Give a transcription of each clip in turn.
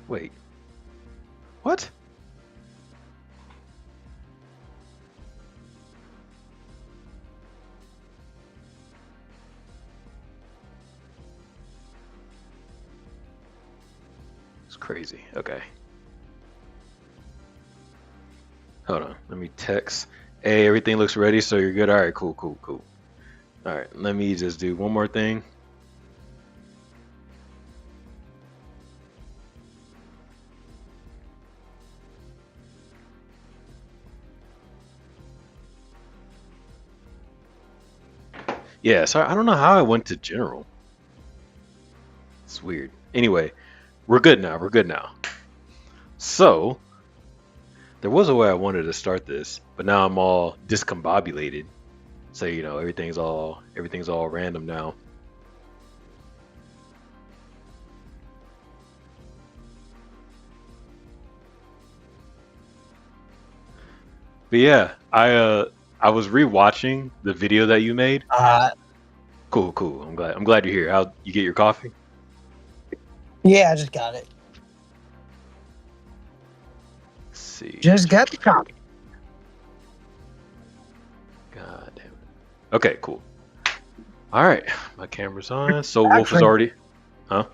Wait, what? It's crazy. Okay, hold on. Let me text. Hey, everything looks ready, so you're good. All right, cool, cool, cool. All right, let me just do one more thing. Yeah, sorry, I don't know how I went to general. It's weird. Anyway, we're good now. We're good now. So, there was a way I wanted to start this, but now I'm all discombobulated. So, everything's all random now. But yeah, I was rewatching the video that you made. Uh, Cool, cool. I'm glad you're here. How you get your coffee? yeah, I just got it. Let's see. Just got the copy. God damn it. Okay, cool. All right, my camera's on. So Wolf is Actually, already, huh?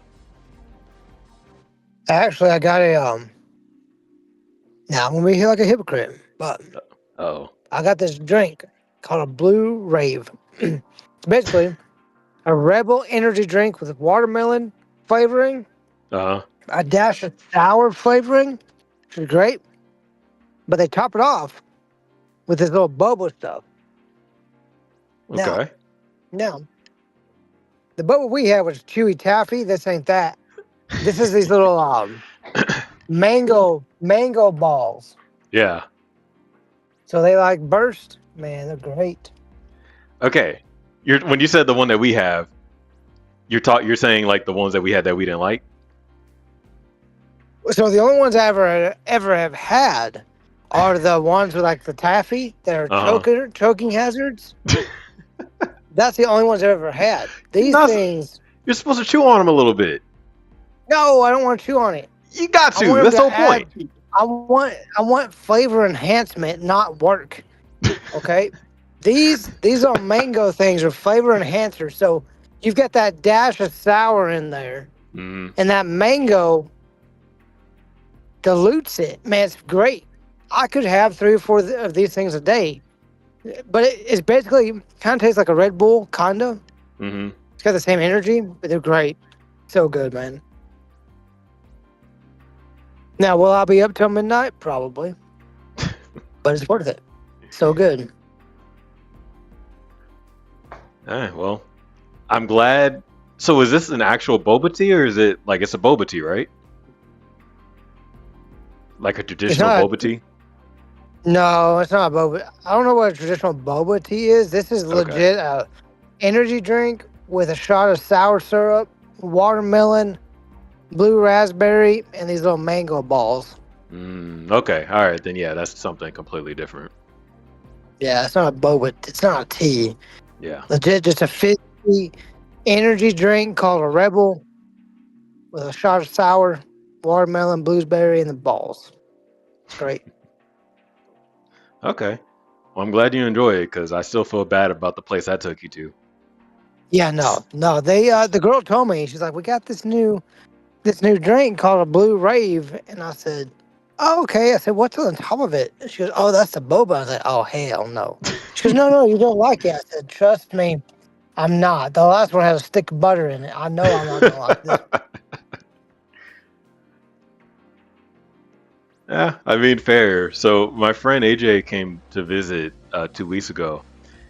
actually, I got a Now I'm gonna be here like a hypocrite, but Oh, I got this drink called a Blue Rave. It's basically a Rebel energy drink with watermelon flavoring, uh huh. a dash of sour flavoring, which is great. But they top it off with this little bubble stuff. Now, Okay. now the bubble we had was chewy taffy. This ain't that. This is these little mango balls. Yeah. So they like burst. Man, they're great. Okay. When you said the one that we have, you're saying like the ones that we had that we didn't like. So the only ones I ever have had are the ones with like the taffy that are Uh choking hazards. huh. That's the only ones I've ever had. These Not. things, You're supposed to chew on them a little bit. no, I don't want to chew on it. You got I to. want them That's the to whole add. point. I want flavor enhancement, not work. Okay, these are mango things are flavor enhancers. So you've got that dash of sour in there, Mm, and that mango dilutes it. Man, it's great. I could have 3 or 4 of these things a day. But it's basically kind of tastes like a Red Bull, kinda. mm-hmm. It's got the same energy, but they're great. So good, man. Now, will I be up till midnight? Probably, but it's worth it. So good. All right. Well, I'm glad. So is this an actual boba tea or is it like it's a boba tea, right? Like a It's traditional not. boba tea? No, it's not a boba. I don't know what a traditional boba tea is. This is Okay. legit a energy drink with a shot of sour syrup, watermelon, blue raspberry, and these little mango balls. Okay. All right. Then yeah, that's something completely different. Yeah, it's not a boba. It's not a tea. Yeah. Legit, just a fizzy energy drink called a Rebel with a shot of sour, watermelon, blueberry, and the balls. It's great. Okay. Well, I'm glad you enjoy it because I still feel bad about the place I took you to. Yeah, no. They the girl told me, she's like, we got this new drink called a Blue Rave, and I said, oh, okay. I said, what's on top of it? She goes, oh, that's the boba. I was like, oh, hell no. She goes, no, you don't like it. I said, trust me, I'm not. The last one had a stick of butter in it. I know I'm not gonna like this. Yeah, I mean, fair. So my friend AJ came to visit 2 weeks ago,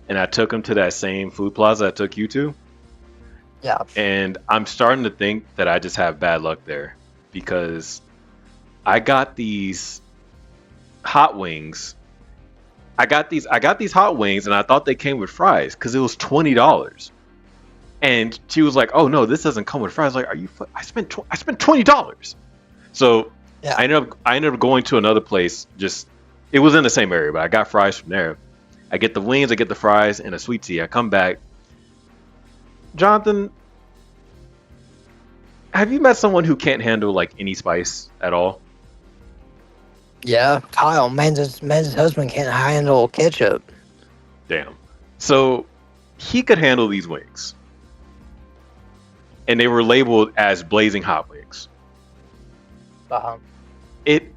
and I took him to that same food plaza I took you to. Yeah. And I'm starting to think that I just have bad luck there because I got these hot wings. I got these hot wings, and I thought they came with fries because it was $20. And she was like, "Oh no, this doesn't come with fries." I was like, "Are you? I spent $20." So Yeah. I ended up going to another place. Just it was in the same area, but I got fries from there. I get the wings, I get the fries, and a sweet tea. I come back, Jonathan. have you met someone who can't handle like any spice at all? Yeah, Kyle, man's husband can't handle ketchup. Damn. So he could handle these wings, and they were labeled as blazing hot wings. Uh-huh. It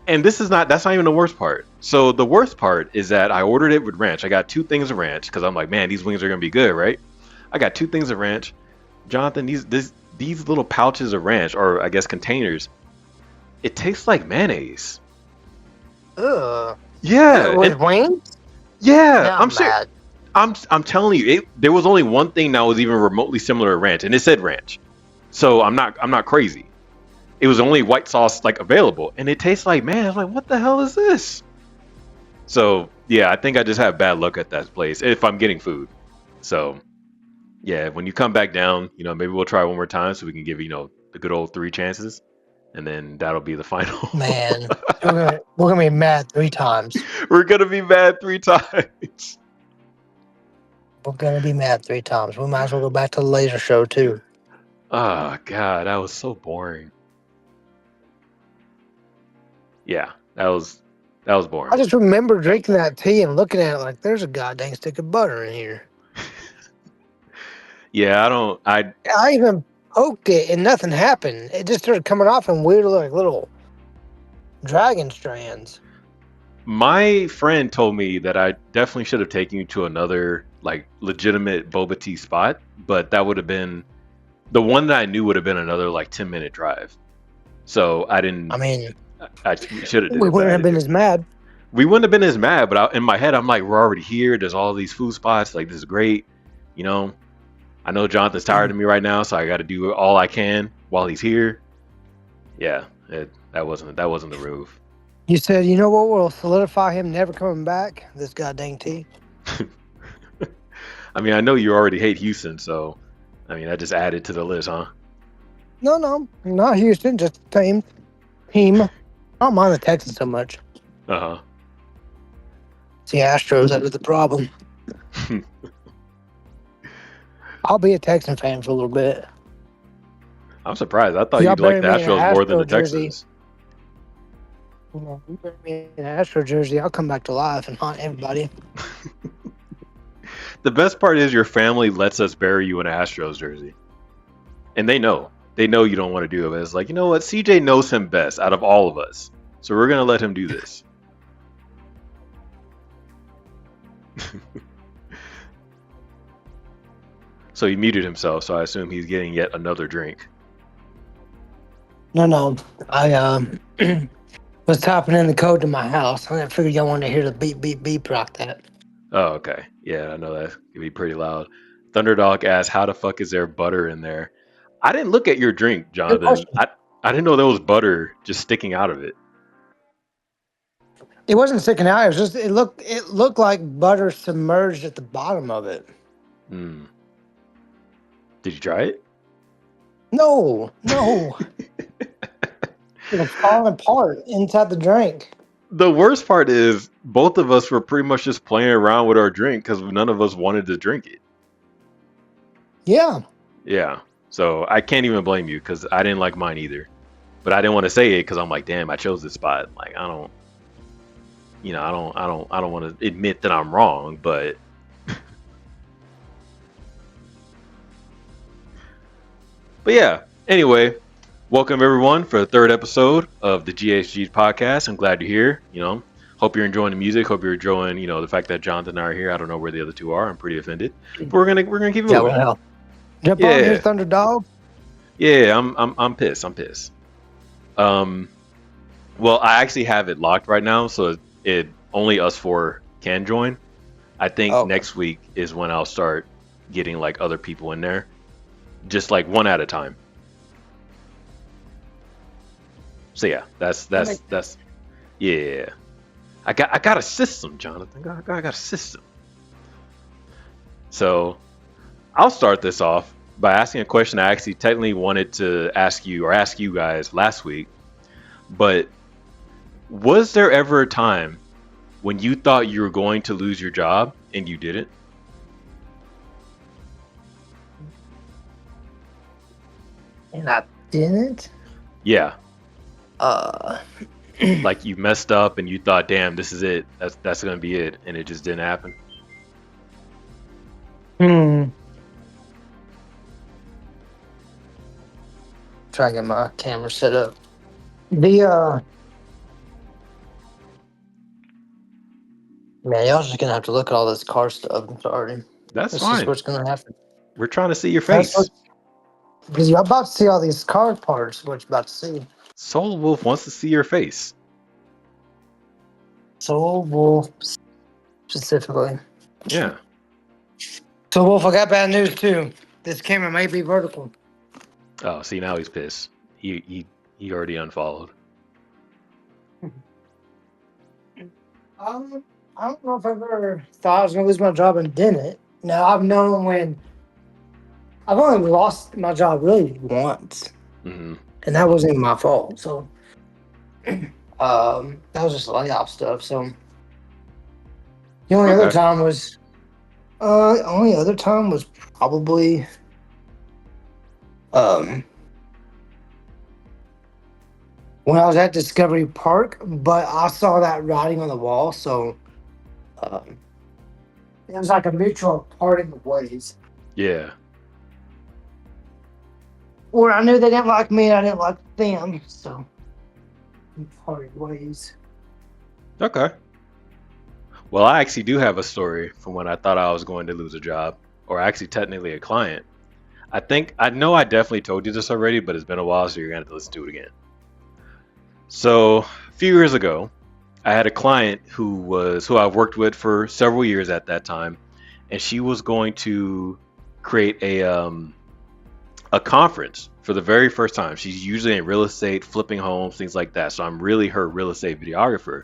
and this is not that's not even the worst part. So the worst part is that I ordered it with ranch. I got two things of ranch because I'm like, man, these wings are gonna be good, right? I got two things of ranch. Jonathan, these little pouches of ranch, or I guess containers, it tastes like mayonnaise. Ugh. Yeah, With and wings? yeah, Now I'm I'm sure. mad. I'm telling you, there was only one thing that was even remotely similar to ranch, and it said ranch. So I'm not crazy. It was only white sauce like available, and it tastes like man. I'm like, what the hell is this? So yeah, I think I just have bad luck at that place if I'm getting food. So yeah, when you come back down, maybe we'll try one more time so we can give the good old three chances, and then that'll be the final. Man, we're gonna be mad 3 times. We're gonna be mad three times. We're gonna be mad 3 times. We might as well go back to the laser show too. Oh god, that was so boring. Yeah, that was I boring. just remember drinking that tea and looking at it like there's a goddamn stick of butter in here. Yeah, I don't. I even poked it and nothing happened. It just started coming off in weird like little dragon strands. My friend told me that I definitely should have taken you to another like legitimate boba tea spot, but that would have been the one that I knew would have been another like 10-minute drive. So I I didn't. mean, I should have did we it, but wouldn't I have didn't been do as it. mad. We wouldn't have been as mad, but in my head, I'm like, we're already here. There's all these food spots. Like, this is great. You know, I know Jonathan's tired of me right now, so I got to do all I can while he's here. Yeah, that wasn't the move. You said, you know what will solidify him never coming back? This goddamn tea. I mean, I know you already hate Houston, so I mean, I just added to the list, huh? No, not Houston, just team. I don't mind the Texans so much. Uh It's the Astros that are the problem. huh. I'll be a Texan fan for a little bit. I'm surprised. I thought Y'all you'd like bury the me in an Astros more than Astro the jersey. Texans. You bury me in an Astro jersey, I'll come back to life and haunt everybody. The best part is your family lets us bury you in an Astros jersey, and they know. They know you don't want to do it. But it's like, you know what? CJ knows him best out of all of us, so we're gonna let him do this. So he muted himself, so I assume he's getting yet another drink. No, I was typing in the code to my house. I figured y'all wanted to hear the beep beep beep rock that. Oh, okay. Yeah, I know that could be pretty loud. Thunderdog asks, "How the fuck is there butter in there?" I didn't look at your drink, Good Jonathan. question. I didn't know there was butter just sticking out of it. It wasn't sticking out. It was just it looked like butter submerged at the bottom of it. Hmm. Did you try it? No. It was falling apart inside the drink. The worst part is both of us were pretty much just playing around with our drink because none of us wanted to drink it. Yeah. Yeah. So I can't even blame you because I didn't like mine either. But I didn't want to say it because I'm like, damn, I chose this spot. Like I don't, I don't want to admit that I'm wrong. But yeah. Anyway, welcome everyone for the third episode of the GHG podcast. I'm glad you're here. Hope you're enjoying the music. Hope you're enjoying, the fact that Jonathan and I are here. I don't know where the other two are. I'm pretty offended. But we're gonna keep it Yeah, moving. well. Jump on here, Yeah. Thunder Dog. Yeah, I'm pissed. I'm pissed. Um, well, I actually have it locked right now, so it only us four can join. I think Oh. next week is when I'll start getting like other people in there, just like one at a time. So yeah, that's yeah. I got a system, Jonathan. I got a system. So I'll start this off by asking a question I actually technically wanted to ask you or ask you guys last week. But was there ever a time when you thought you were going to lose your job and you didn't? And didn't. Yeah, Uh, like you messed up and you thought, damn, this is it. That's gonna be it, and it just didn't happen. hmm. Try to get my camera set up. The man, y'all just gonna have to look at all this car stuff. I'm sorry. That's This is fine. what's gonna happen. We're trying to see your That's what face. because you're about to see all these car parts. What you're about to see. Soul Wolf wants to see your face. Soul Wolf specifically. Yeah. So Wolf, I got bad news too. This camera may be vertical. Oh, see, now he's pissed. He already unfollowed. I don't know if I've ever thought I was gonna lose my job and didn't. Now I've known when I've only lost my job really once, Hmm. and that wasn't my fault. So that was just layoff stuff. So the only other Okay. time was probably um when I was at Discovery Park, but I saw that writing on the wall, so um, it was like a mutual parting of ways. Yeah. Or I knew they didn't like me and I didn't like them, so we parted ways. Okay. Well, I actually do have a story from when I thought I was going to lose a job, or actually technically a client. I know I definitely told you this already, but it's been a while, so you're gonna have to listen to it again. So a few years ago, I had a client who I've worked with for several years at that time, and she was going to create a conference for the very first time. She's usually in real estate, flipping homes, things like that. So I'm really her real estate videographer,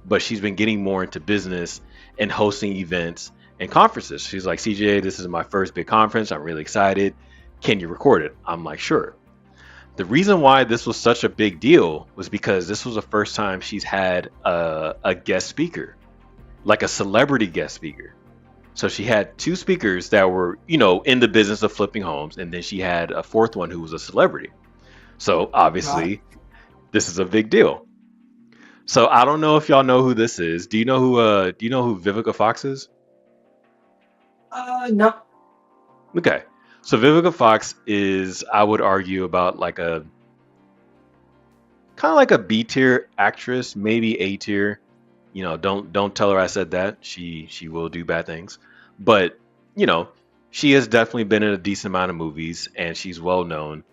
but she's been getting more into business and hosting events and conferences. She's like, CJ, this is my first big conference. I'm really excited. Can you record it? I'm like, sure. The reason why this was such a big deal was because this was the first time she's had a guest speaker, like a celebrity guest speaker. So she had two speakers that were, in the business of flipping homes, and then she had a fourth one who was a celebrity. So Right. obviously, this is a big deal. So I don't know if y'all know who this is. Do you know who Vivica Fox is? No. Okay. So Vivica Fox is, I would argue, about like a kind of like a B tier actress, maybe A tier. Don't tell her I said that. She will do bad things. But, you know, she has definitely been in a decent amount of movies and she's well known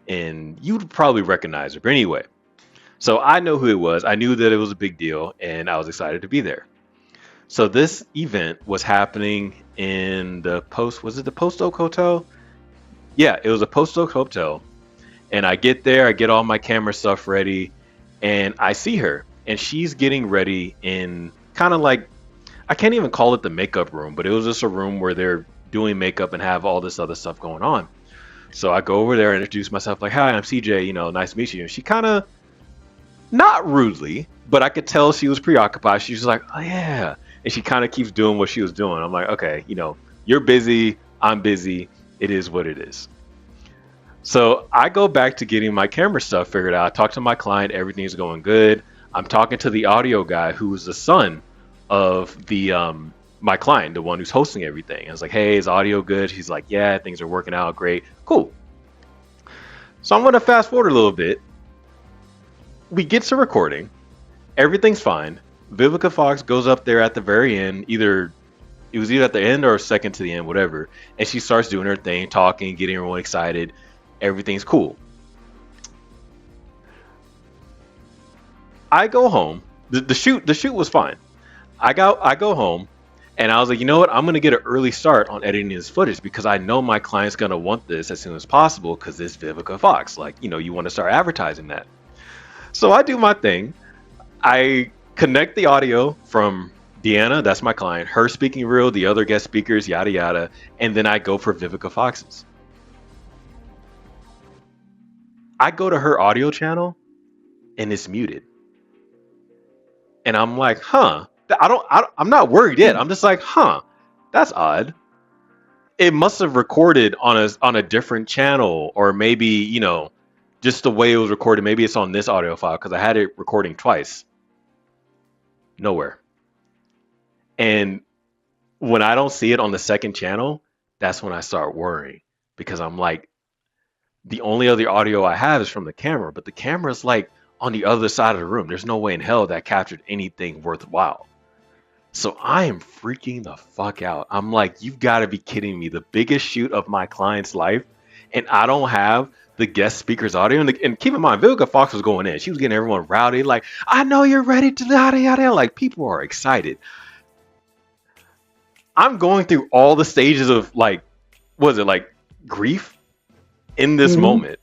and you'd probably recognize her. But anyway, so I know who it was. I knew that it was a big deal and I was excited to be there. So this event was happening in was it the Post Oak Hotel? Yeah, it was a Post Oak Hotel. And I get there, I get all my camera stuff ready, and I see her, and she's getting ready in kind of like, I can't even call it the makeup room, but it was just a room where they're doing makeup and have all this other stuff going on. So I go over there and introduce myself, like, hi, I'm CJ, nice to meet you. And she kind of, not rudely, but I could tell she was preoccupied. She was like, oh, yeah. And she kind of keeps doing what she was doing. I'm like, okay, you're busy, I'm busy, it is what it is. So I go back to getting my camera stuff figured out. I talk to my client, everything's going good. I'm talking to the audio guy who's the son of the my client, the one who's hosting everything. I was like, hey, is audio good? He's like, yeah, things are working out great. Cool. So I'm gonna fast forward a little bit. We get to recording, everything's fine. Vivica Fox goes up there at the very end, it was either at the end or second to the end, whatever, and she starts doing her thing, talking, getting everyone excited. Everything's cool. I go home. The shoot was fine. I go home and I was like, you know what? I'm gonna get an early start on editing this footage because I know my client's gonna want this as soon as possible because it's Vivica Fox. Like, you want to start advertising that. So I do my thing. I connect the audio from Deanna, that's my client, her speaking real, the other guest speakers, yada yada, and then I go for Vivica Fox's. I go to her audio channel and it's muted. And I'm like, huh. I'm not worried yet. I'm just like, huh, that's odd. It must have recorded on a different channel, or maybe, just the way it was recorded. Maybe it's on this audio file because I had it recording twice. Nowhere. And when I don't see it on the second channel, that's when I start worrying because I'm like, the only other audio I have is from the camera, but the camera's like on the other side of the room. There's no way in hell that captured anything worthwhile. So I am freaking the fuck out. I'm like, you've got to be kidding me. The biggest shoot of my client's life, and I don't have the guest speaker's audio. And keep in mind, Vivica Fox was going in. She was getting everyone rowdy, like, I know you're ready to yada yada. Like, people are excited. I'm going through all the stages of like, was it like grief in this Mm-hmm. moment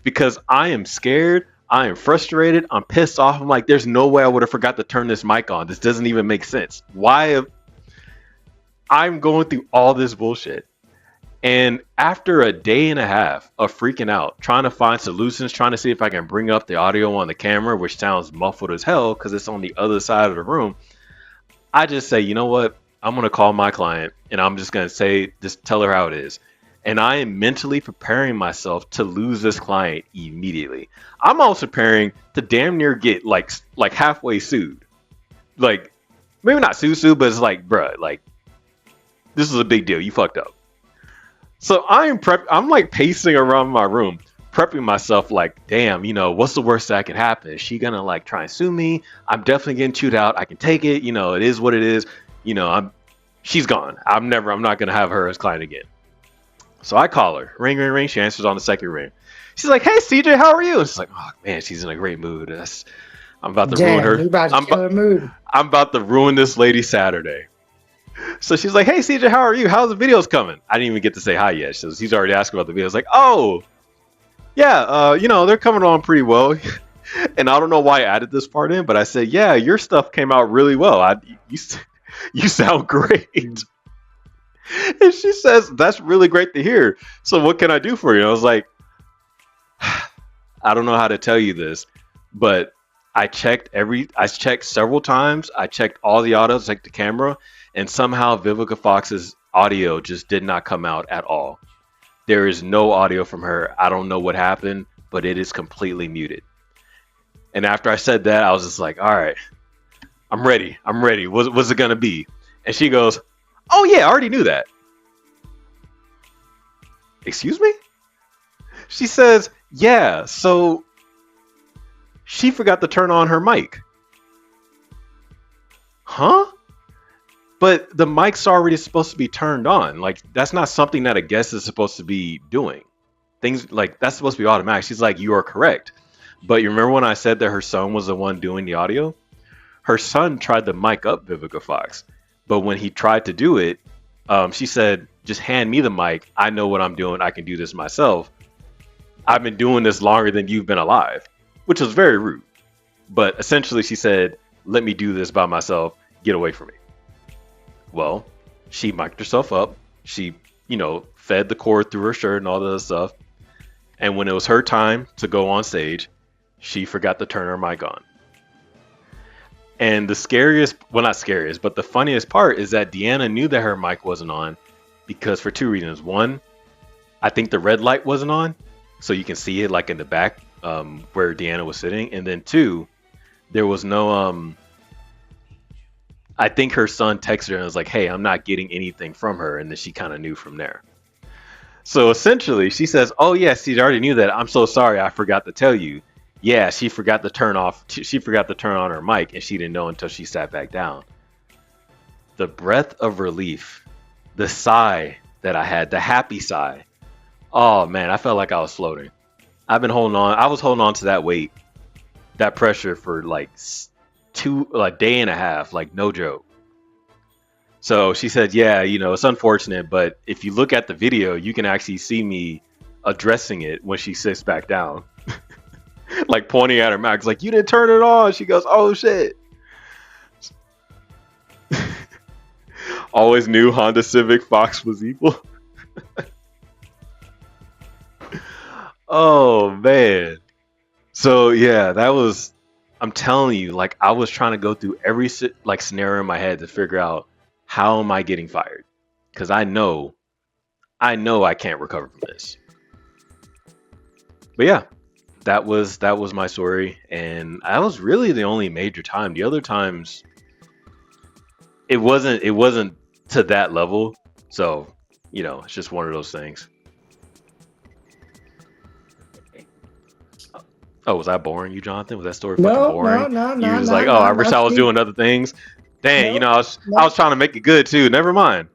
because I am scared. I am frustrated. I'm pissed off. I'm like, there's no way I would have forgot to turn this mic on. This doesn't even make sense. Why? I'm going through all this bullshit. And after a day and a half of freaking out, trying to find solutions, trying to see if I can bring up the audio on the camera, which sounds muffled as hell because it's on the other side of the room, I just say, you know what? I'm going to call my client and I'm just going to say, just tell her how it is. And I am mentally preparing myself to lose this client immediately. I'm also preparing to damn near get like halfway sued. Like, maybe not sue, but it's like, bruh, like, this is a big deal. You fucked up. So I'm like pacing around my room, prepping myself like, damn, you know, what's the worst that could happen? Is she gonna like try and sue me? I'm definitely getting chewed out. I can take it. You know, it is what it is. You know, she's gone. I'm not gonna have her as client again. So I call her. Ring, ring, ring. She answers on the second ring. She's like, hey, CJ, how are you? And she's like, oh man, she's in a great mood. I'm about to ruin Damn, her. you about to kill her mood. I'm about to ruin this lady's Saturday. So she's like, hey, CJ, how are you? How's the videos coming? I didn't even get to say hi yet. So he's already asking about the videos. Like, oh, yeah, you know, they're coming on pretty well. And I don't know why I added this part in, but I said, yeah, your stuff came out really well. You sound great. And she says, that's really great to hear. So what can I do for you? And I was like, I don't know how to tell you this, but I checked several times. I checked all the audio, checked the camera, and somehow Vivica Fox's audio just did not come out at all. There is no audio from her. I don't know what happened, but it is completely muted. And after I said that, I was just like, all right, I'm ready. What's it going to be? And she goes, oh, yeah, I already knew that. Excuse me? She says, yeah, so she forgot to turn on her mic. Huh? But the mic's already supposed to be turned on. Like, that's not something that a guest is supposed to be doing. Things like that's supposed to be automatic. She's like, you are correct. But you remember when I said that her son was the one doing the audio? Her son tried to mic up Vivica Fox. But when he tried to do it, she said, just hand me the mic. I know what I'm doing. I can do this myself. I've been doing this longer than you've been alive, which was very rude. But essentially, she said, let me do this by myself. Get away from me. Well, she mic'd herself up. She, you know, fed the cord through her shirt and all that other stuff. And when it was her time to go on stage, she forgot to turn her mic on. And the scariest, well, not scariest, but the funniest part is that Deanna knew that her mic wasn't on because for two reasons. One, I think the red light wasn't on, so you can see it like in the back where Deanna was sitting. And then two, there was no, I think her son texted her and was like, hey, I'm not getting anything from her. And then she kind of knew from there. So essentially, she says, oh, yes, she already knew that. I'm so sorry. I forgot to tell you. Yeah, she forgot to turn on her mic, and she didn't know until she sat back down. The breath of relief, the sigh that I had, the happy sigh. Oh, man, I felt like I was floating. I was holding on to that weight, that pressure for like a day and a half, like no joke. So she said, yeah, you know, it's unfortunate, but if you look at the video, you can actually see me addressing it when she sits back down. Like pointing at her Max, like, you didn't turn it on. She goes, oh shit. Always knew Honda Civic Fox was evil. Oh man. So yeah, I'm telling you, like I was trying to go through every like scenario in my head to figure out how am I getting fired? Because I know I can't recover from this. But yeah, that was my story, and that was really the only major time. The other times, it wasn't to that level. So, it's just one of those things. Oh, was I boring you, Jonathan? Was that story fucking No, boring? no, no, You no, was no, like, oh, I no, wish no, I was Steve. doing other things. Dang, No, I was no, trying to make it good too. Never mind.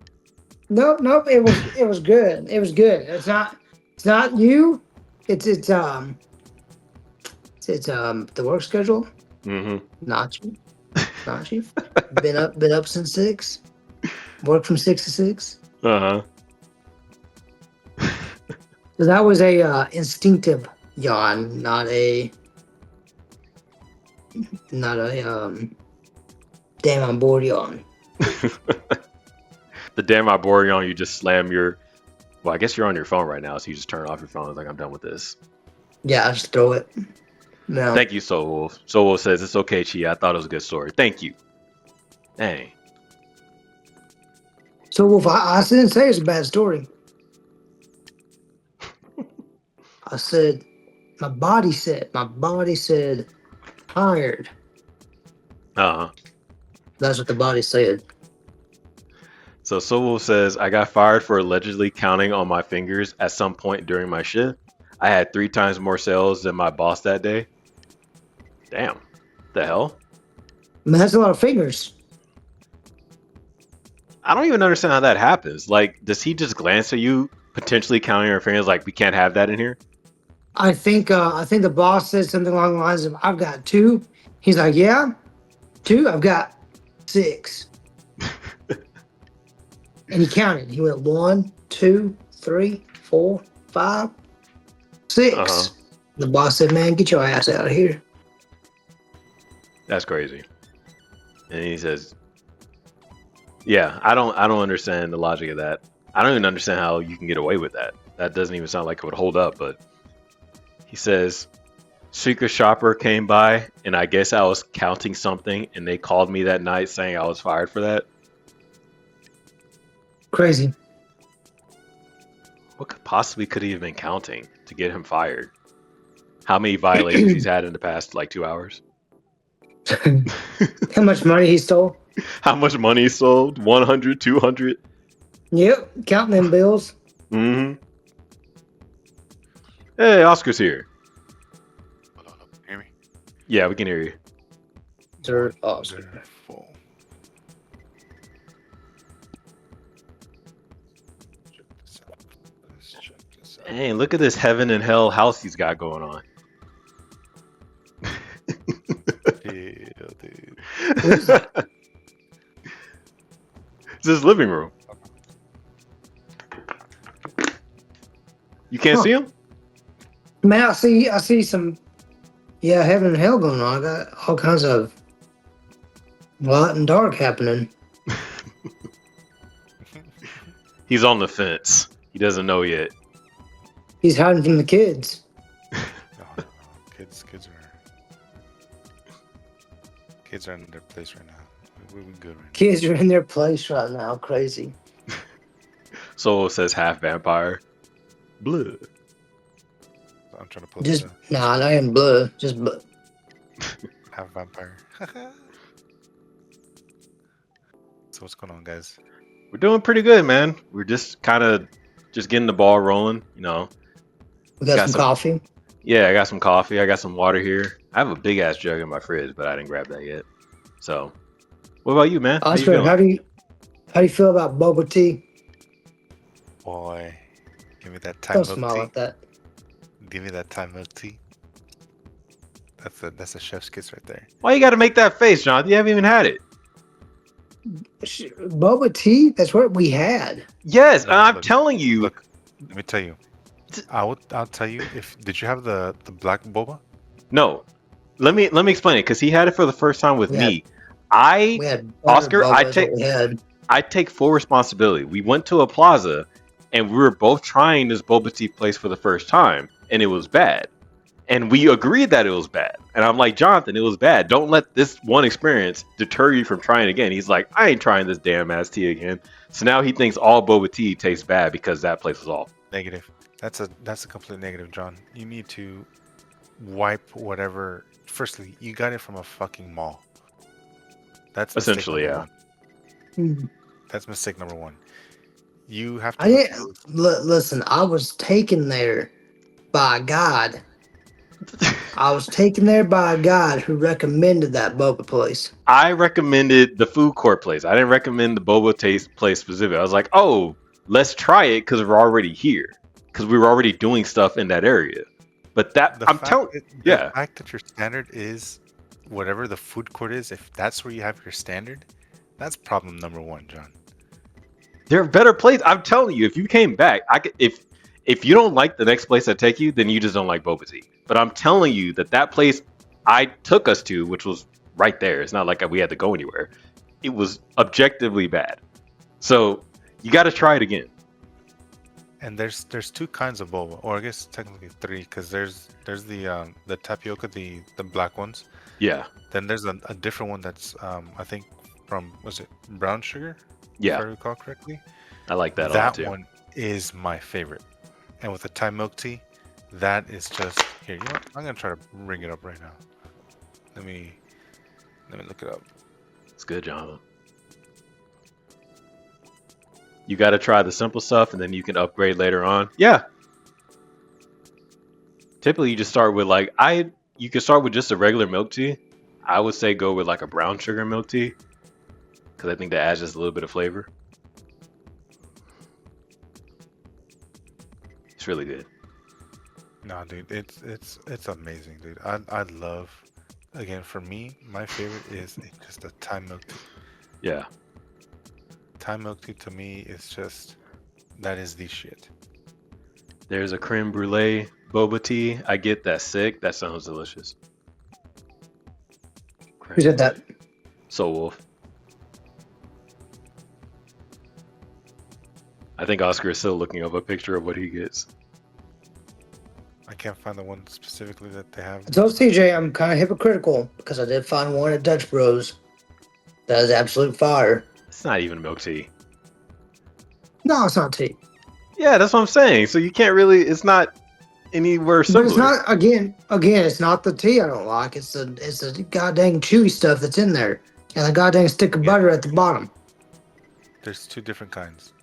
no, no. It was good. It was good. It's not you. It's the work schedule. Hmm. Not you. Not you. Been up since 6. Work from 6 to 6. Uh So that was a instinctive yawn, not a damn I'm bored yawn. huh. The damn I bore you on, you just slam your. Well, I guess you're on your phone right now, so you just turn off your phone. It's like, I'm done with this. Yeah, I just throw it. No. Thank you, Soul Wolf. Soul Wolf says it's okay, Chi. I thought it was a good story. Thank you. Dang. So Wolf, I didn't say it's a bad story. I said my body said tired. Uh huh. That's what the body said. So Soul Wolf says I got fired for allegedly counting on my fingers at some point during my shift. I had 3 times more sales than my boss that day. Damn. The hell? I mean, that's a lot of fingers. I don't even understand how that happens. Like, does he just glance at you, potentially counting your fingers, like we can't have that in here? I think the boss said something along the lines of I've got 2. He's like, yeah, 2, I've got 6. And he counted. He went 1, 2, 3, 4, 5, Uh huh. 6. The boss said, man, get your ass out of here. That's crazy. And he says, "Yeah, I don't understand the logic of that. I don't even understand how you can get away with that. That doesn't even sound like it would hold up." But he says, "Secret shopper came by, and I guess I was counting something, and they called me that night saying I was fired for that. Crazy. What could he have been counting to get him fired? How many violations he's had in the past like 2 hours? How much money he stole? How much money he sold? 100, 200? Yep, counting them bills. Mm-hmm. Hey, Oscar's here. Hold on, can you hear me? Yeah, we can hear you. Sir Oscar. Wonderful. Let's check this out. Hey, look at this heaven and hell house he's got going on. Yeah, dude. It's his living room. You can't Huh. see him? Man, I see some, heaven and hell going on. I got all kinds of light and dark happening. He's on the fence. He doesn't know yet. He's hiding from the kids. No. Kids are in their place right now. We're good right Kids are in their place right now. Crazy. Soul says half vampire. Blue. now. I'm trying to pull Just the not in blood. Just blood. half vampire. So what's going on, guys? We're doing pretty good, man. We're just kind of just getting the ball rolling, We got some coffee. Yeah, I got some coffee. I got some water here. I have a big ass jug in my fridge, but I didn't grab that yet. So, what about you, man? How you Oscar, feeling? how do you feel about boba tea? Boy, give me that Thai Don't milk smile tea. like that. Give me that Thai milk tea. That's a chef's kiss right there. Why you got to make that face, John? You haven't even had it. Boba tea? That's what we had. Yes, Look, I'm look, telling you. Look, let me tell you. I'll tell you if did you have the black boba? No, let me explain it because he had it for the first time with We me. We had butter Oscar, boba is what we had. I take full responsibility. We went to a plaza, and we were both trying this boba tea place for the first time, and it was bad. And we agreed that it was bad. And I'm like, Jonathan, it was bad. Don't let this one experience deter you from trying again. He's like, I ain't trying this damn ass tea again. So now he thinks all boba tea tastes bad because that place was off. Negative. That's a complete negative, John. You need to wipe whatever. Firstly, you got it from a fucking mall. That's mistake Essentially, number yeah. one. Hmm. That's mistake number one. You have to I look didn't for listen. I was taken there by God. I was taken there by a guide who recommended that boba place. I recommended the food court place. I didn't recommend the boba taste place specific. I was like, oh, let's try it because we're already here. Because we were already doing stuff in that area. But that the I'm fact telling, that the yeah, fact that your standard is whatever the food court is. If that's where you have your standard, that's problem number one, John. there are better places. I'm telling you, if you came back, I could, if you don't like the next place I take you, then you just don't like boba tea. But I'm telling you that place I took us to, which was right there. It's not like we had to go anywhere. It was objectively bad. So you got to try it again. And there's two kinds of boba, or I guess technically three, because there's the tapioca, the black ones. Yeah, Then there's a different one that's I think from, was it brown sugar, if I yeah, recall correctly. I like that a lot That too. one is my favorite. And with the Thai milk tea, that is just here. You know what? I'm gonna try to ring it up right now. Let me look it up. It's good, Jonathan. You got to try the simple stuff, and then you can upgrade later on. Yeah. Typically, you just start with you can start with just a regular milk tea. I would say go with like a brown sugar milk tea because I think that adds just a little bit of flavor. It's really good. No, dude, it's amazing, dude. I love. Again, for me, my favorite is just a Thai milk tea. Yeah. Thai milk tea to me is just that is the shit. There's a creme brulee boba tea. I get that sick. That sounds delicious. Who said that? Soul Wolf. I think Oscar is still looking up a picture of what he gets. I can't find the one specifically that they have. I told CJ I'm kind of hypocritical because I did find one at Dutch Bros. That is absolute fire. It's not even milk tea. No, it's not tea. Yeah, that's what I'm saying. So you can't really. It's not anywhere But similar. it's not again. It's not the tea I don't like. It's the goddamn chewy stuff that's in there, and the goddamn stick of butter at the bottom. There's two different kinds.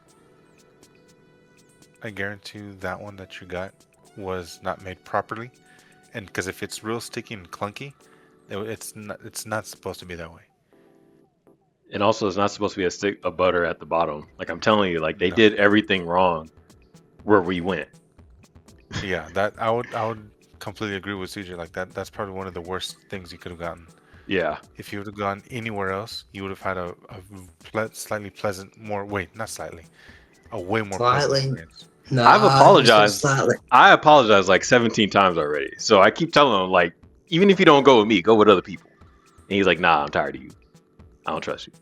I guarantee you that one that you got was not made properly, and because if it's real sticky and clunky, it's not supposed to be that way. And also, it's not supposed to be a stick of butter at the bottom. Like I'm telling you, like they No. did everything wrong where we went. Yeah, that I would completely agree with CJ. Like that's probably one of the worst things you could have gotten. Yeah. If you would have gone anywhere else, you would have had a slightly pleasant, not slightly, a way more pleasant Slightly. experience. No, I've apologized. Slightly. I apologized like 17 times already. So I keep telling him, like, even if you don't go with me, go with other people. And he's like, nah, I'm tired of you. I don't trust you.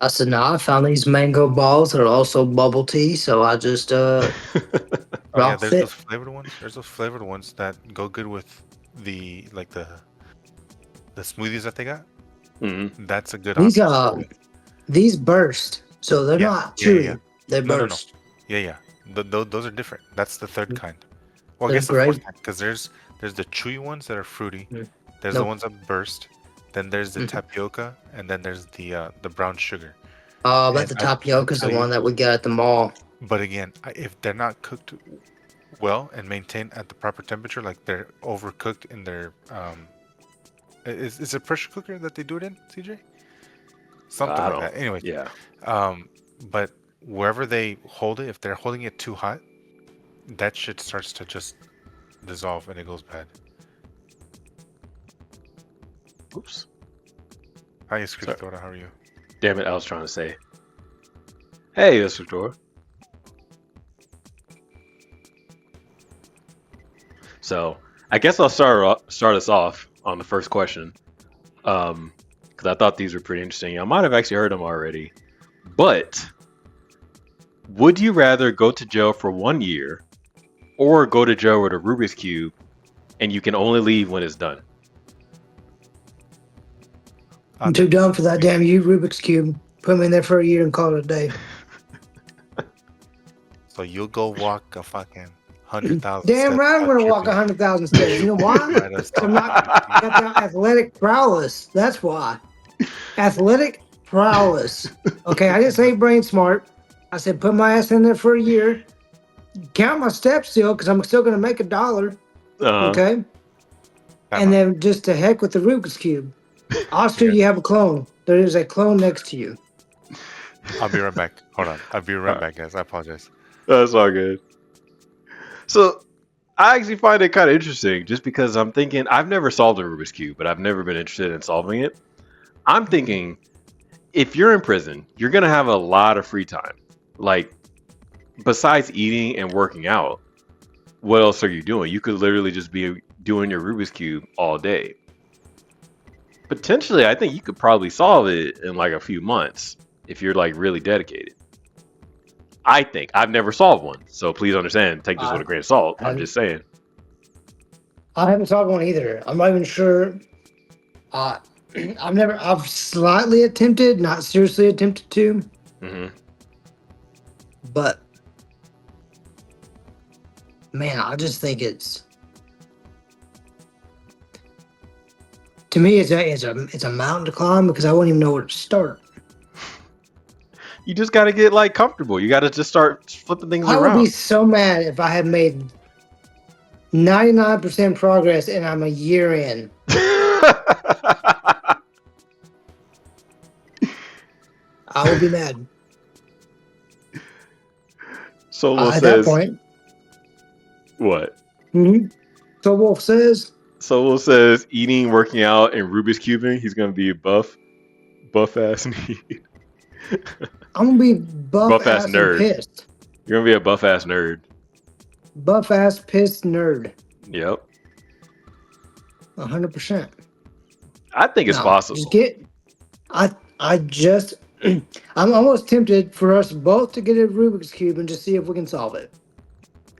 I said, no, I found these mango balls that are also bubble tea, so I just Oh yeah, rocked there's it. those flavored ones. There's those flavored ones that go good with the smoothies that they got. Mhm. That's a good These option. to go with. these burst, so they're Yeah, not yeah, chewy. yeah. They No, no, no. burst. Yeah. Those are different. That's the third kind. Well, I They're guess the fourth great. kind, because there's the chewy ones that are fruity. Mm. There's the Nope. ones that burst. Then there's the Mhm. tapioca, and then there's the brown sugar. Oh, but And the I tapioca's the tell you- one that we got at the mall. But again, if they're not cooked well and maintained at the proper temperature, like they're overcooked in their is it pressure cooker that they do it in, CJ? Something I like don't. that. Anyway, Yeah. but wherever they hold it, if they're holding it too hot, that shit starts to just dissolve and it goes bad. Oops. Hi, Sorry. Escritora, how are you? Damn it, I was trying to say. Hey, Mr. Victor. So, I guess I'll start us off on the first question. Because I thought these were pretty interesting. I might have actually heard them already. But, would you rather go to jail for 1 year or go to jail with a Rubik's Cube and you can only leave when it's done? I'm too dumb for that damn Rubik's Cube. Put me in there for a year and call it a day. So you'll go walk a fucking 100,000 Damn steps right, I'm without gonna walk tripping. 100,000 steps. You know why? Right on 'Cause I'm not stop. got that athletic prowess. That's why. Athletic prowess. Okay, I didn't say brain smart. I said put my ass in there for a year. Count my steps still, because I'm still gonna make $1. Uh-huh. Okay, and then just to heck with the Rubik's cube. Oscar, Here, you have a clone. There is a clone next to you. I'll be right back. Hold on. I'll be All right right. back, guys. I apologize. That's all good. So I actually find it kind of interesting just because I'm thinking I've never solved a Rubik's Cube, but I've never been interested in solving it. I'm thinking if you're in prison, you're gonna have a lot of free time. Like besides eating and working out, what else are you doing? You could literally just be doing your Rubik's Cube all day. Potentially, I think you could probably solve it in like a few months if you're like really dedicated. I think I've never solved one, so please understand. Take this with I, a grain of salt. I'm I, just saying. I haven't solved one either. I'm not even sure. Uh, I've slightly attempted, not seriously attempted to, Hmm. but man, I just think to me, it's a mountain to climb because I wouldn't even know where to start. You just got to get like comfortable. You got to just start flipping things I would be around. so mad if I had made 99% progress and I'm a year in. I would be mad. Solo At that says point, what? So Wolf says, Solo says eating, working out, and Rubik's cubing. He's gonna be buff ass me. I'm gonna be buff Buff ass ass and nerd. pissed. You're gonna be a buff ass nerd. Buff ass pissed nerd. Yep. 100%. I think it's No, possible. just get. I just. I'm almost tempted for us both to get a Rubik's cube and just see if we can solve it,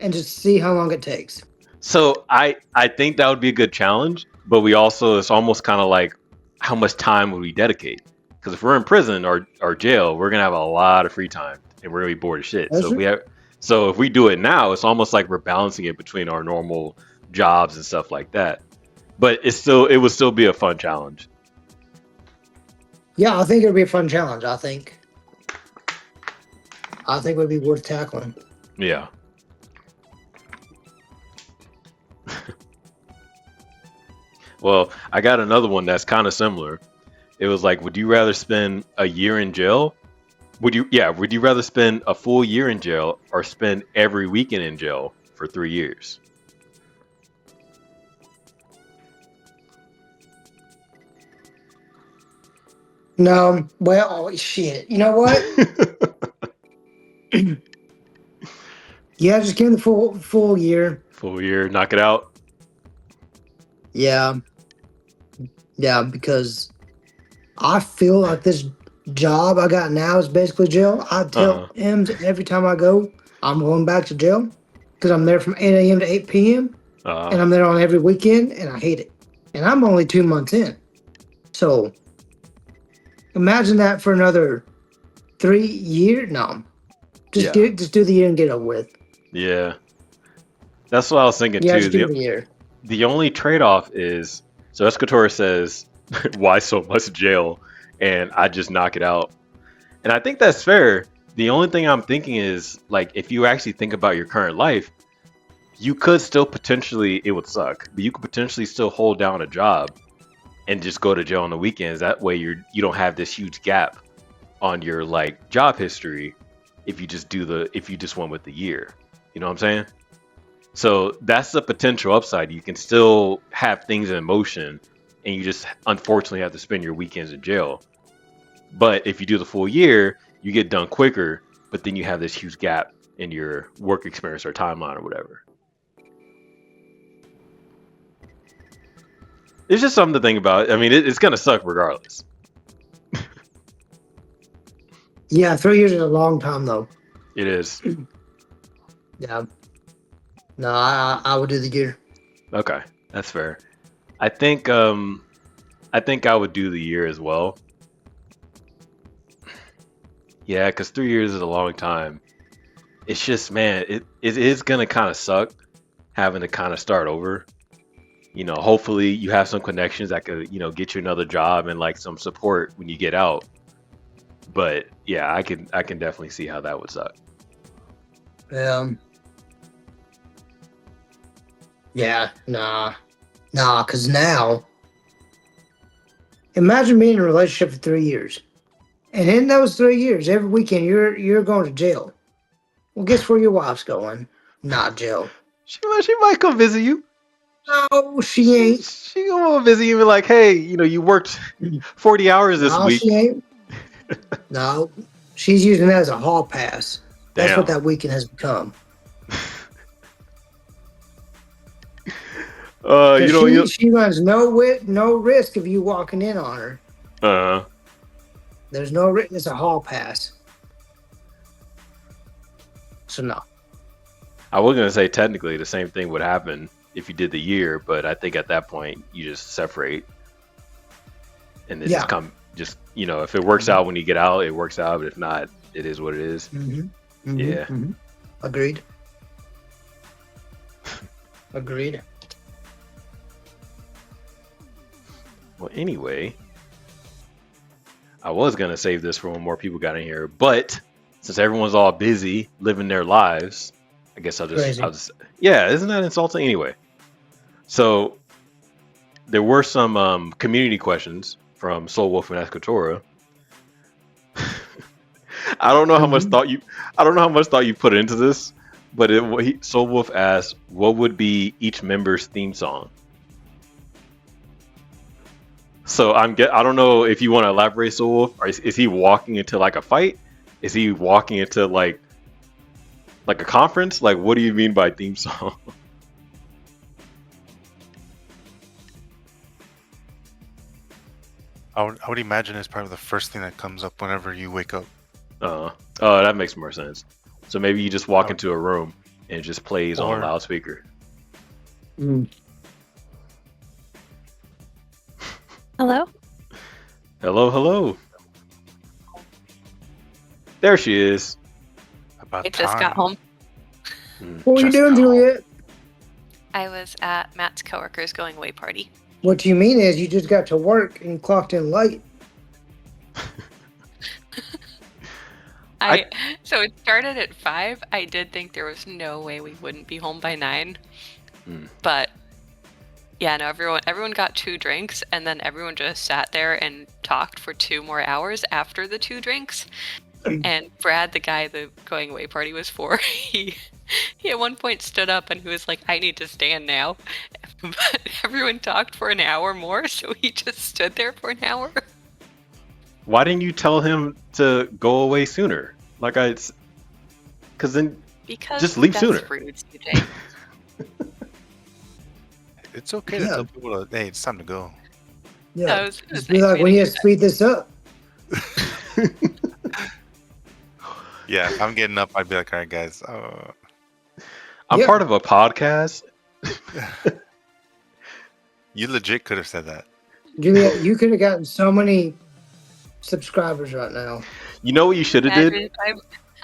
and just see how long it takes. So I think that would be a good challenge, but we also it's almost kind of like how much time would we dedicate? Because if we're in prison or jail, we're gonna have a lot of free time and we're gonna be bored as shit. That's true. So if we do it now, it's almost like we're balancing it between our normal jobs and stuff like that. But it would still be a fun challenge. Yeah, I think it would be a fun challenge. I think it would be worth tackling. Yeah. Well, I got another one that's kind of similar. It was like, would you rather spend a year in jail? Would you rather spend a full year in jail or spend every weekend in jail for 3 years? No, well, shit. You know what? Yeah, just give me the full year. Full year, knock it out. Yeah, because I feel like this job I got now is basically jail. I tell Uh-huh. Ems every time I go, I'm going back to jail because I'm there from 8 a.m. to 8 p.m. And I'm there on every weekend, and I hate it. And I'm only 2 months in. So imagine that for another 3 years. No, just do the year and get it over with. Yeah. That's what I was thinking Yeah, too. just do the year. The only trade-off is so Escator says, "Why so much jail?" And I just knock it out. And I think that's fair. The only thing I'm thinking is like if you actually think about your current life, you could still potentially it would suck, but you could potentially still hold down a job and just go to jail on the weekends. That way you don't have this huge gap on your like job history if you just went with the year. You know what I'm saying? So that's the potential upside. You can still have things in motion and you just unfortunately have to spend your weekends in jail. But if you do the full year, you get done quicker, but then you have this huge gap in your work experience or timeline or whatever. It's just something to think about. I mean, it's going to suck regardless. Yeah, 3 years is a long time though. It is. Yeah. No, I would do the year. Okay, that's fair. I think I would do the year as well. Yeah, because 3 years is a long time. It's just, man, it is gonna kind of suck having to kind of start over. Hopefully you have some connections that could, get you another job and like some support when you get out. But yeah, I can definitely see how that would suck. Yeah, nah, because now, imagine being in a relationship for 3 years. And in those 3 years, every weekend you're going to jail. Well, guess where your wife's going? Not jail. She might come visit you. No, she She ain't. she gonna visit you and be like, hey, you worked 40 hours this No, week. she ain't. No, she's using that as a hall pass. That's what Damn. that weekend has become. She runs no risk of you walking in on her. There's no risk. It's a hall pass. So no. I was gonna say technically the same thing would happen if you did the year, but I think at that point you just separate, and then if it works out when you get out, it works out. But if not, it is what it is. Yeah. Agreed. Agreed. Well, anyway, I was gonna save this for when more people got in here, but since everyone's all busy living their lives, I guess I'll just yeah, isn't that insulting anyway? So there were some community questions from Soul Wolf and Escatora. I don't know how much thought you put into this, but Soul Wolf asked, "What would be each member's theme song?" So I don't know if you want to elaborate, Soul Wolf. Or is he walking into like a fight? Is he walking into like a conference? Like, what do you mean by theme song? I would imagine it's probably the first thing that comes up whenever you wake up. Oh, that makes more sense. So maybe you just walk into a room and it just plays on a loudspeaker. Hello? Hello. There she is. About I just got home. What were you doing, Juliet? I was at Matt's coworker's going away party. What you mean is you just got to work and clocked in late. So it started at 5. I did think there was no way we wouldn't be home by 9. But yeah, no, everyone got 2 drinks, and then everyone just sat there and talked for 2 more hours after the 2 drinks. And Brad, the guy the going away party was for, he at one point stood up and he was like, I need to stand now. But everyone talked for an hour more, so he just stood there for an hour. Why didn't you tell him to go away sooner? Because just leave that's sooner. Rude, CJ. It's okay to tell people, hey, it's time to go. Yeah, it was just be like, we need to speed this up. Yeah, if I'm getting up, I'd be like, all right, guys. I'm part of a podcast. You legit could have said that. Juliet, you could have gotten so many subscribers right now. You know what you should have did?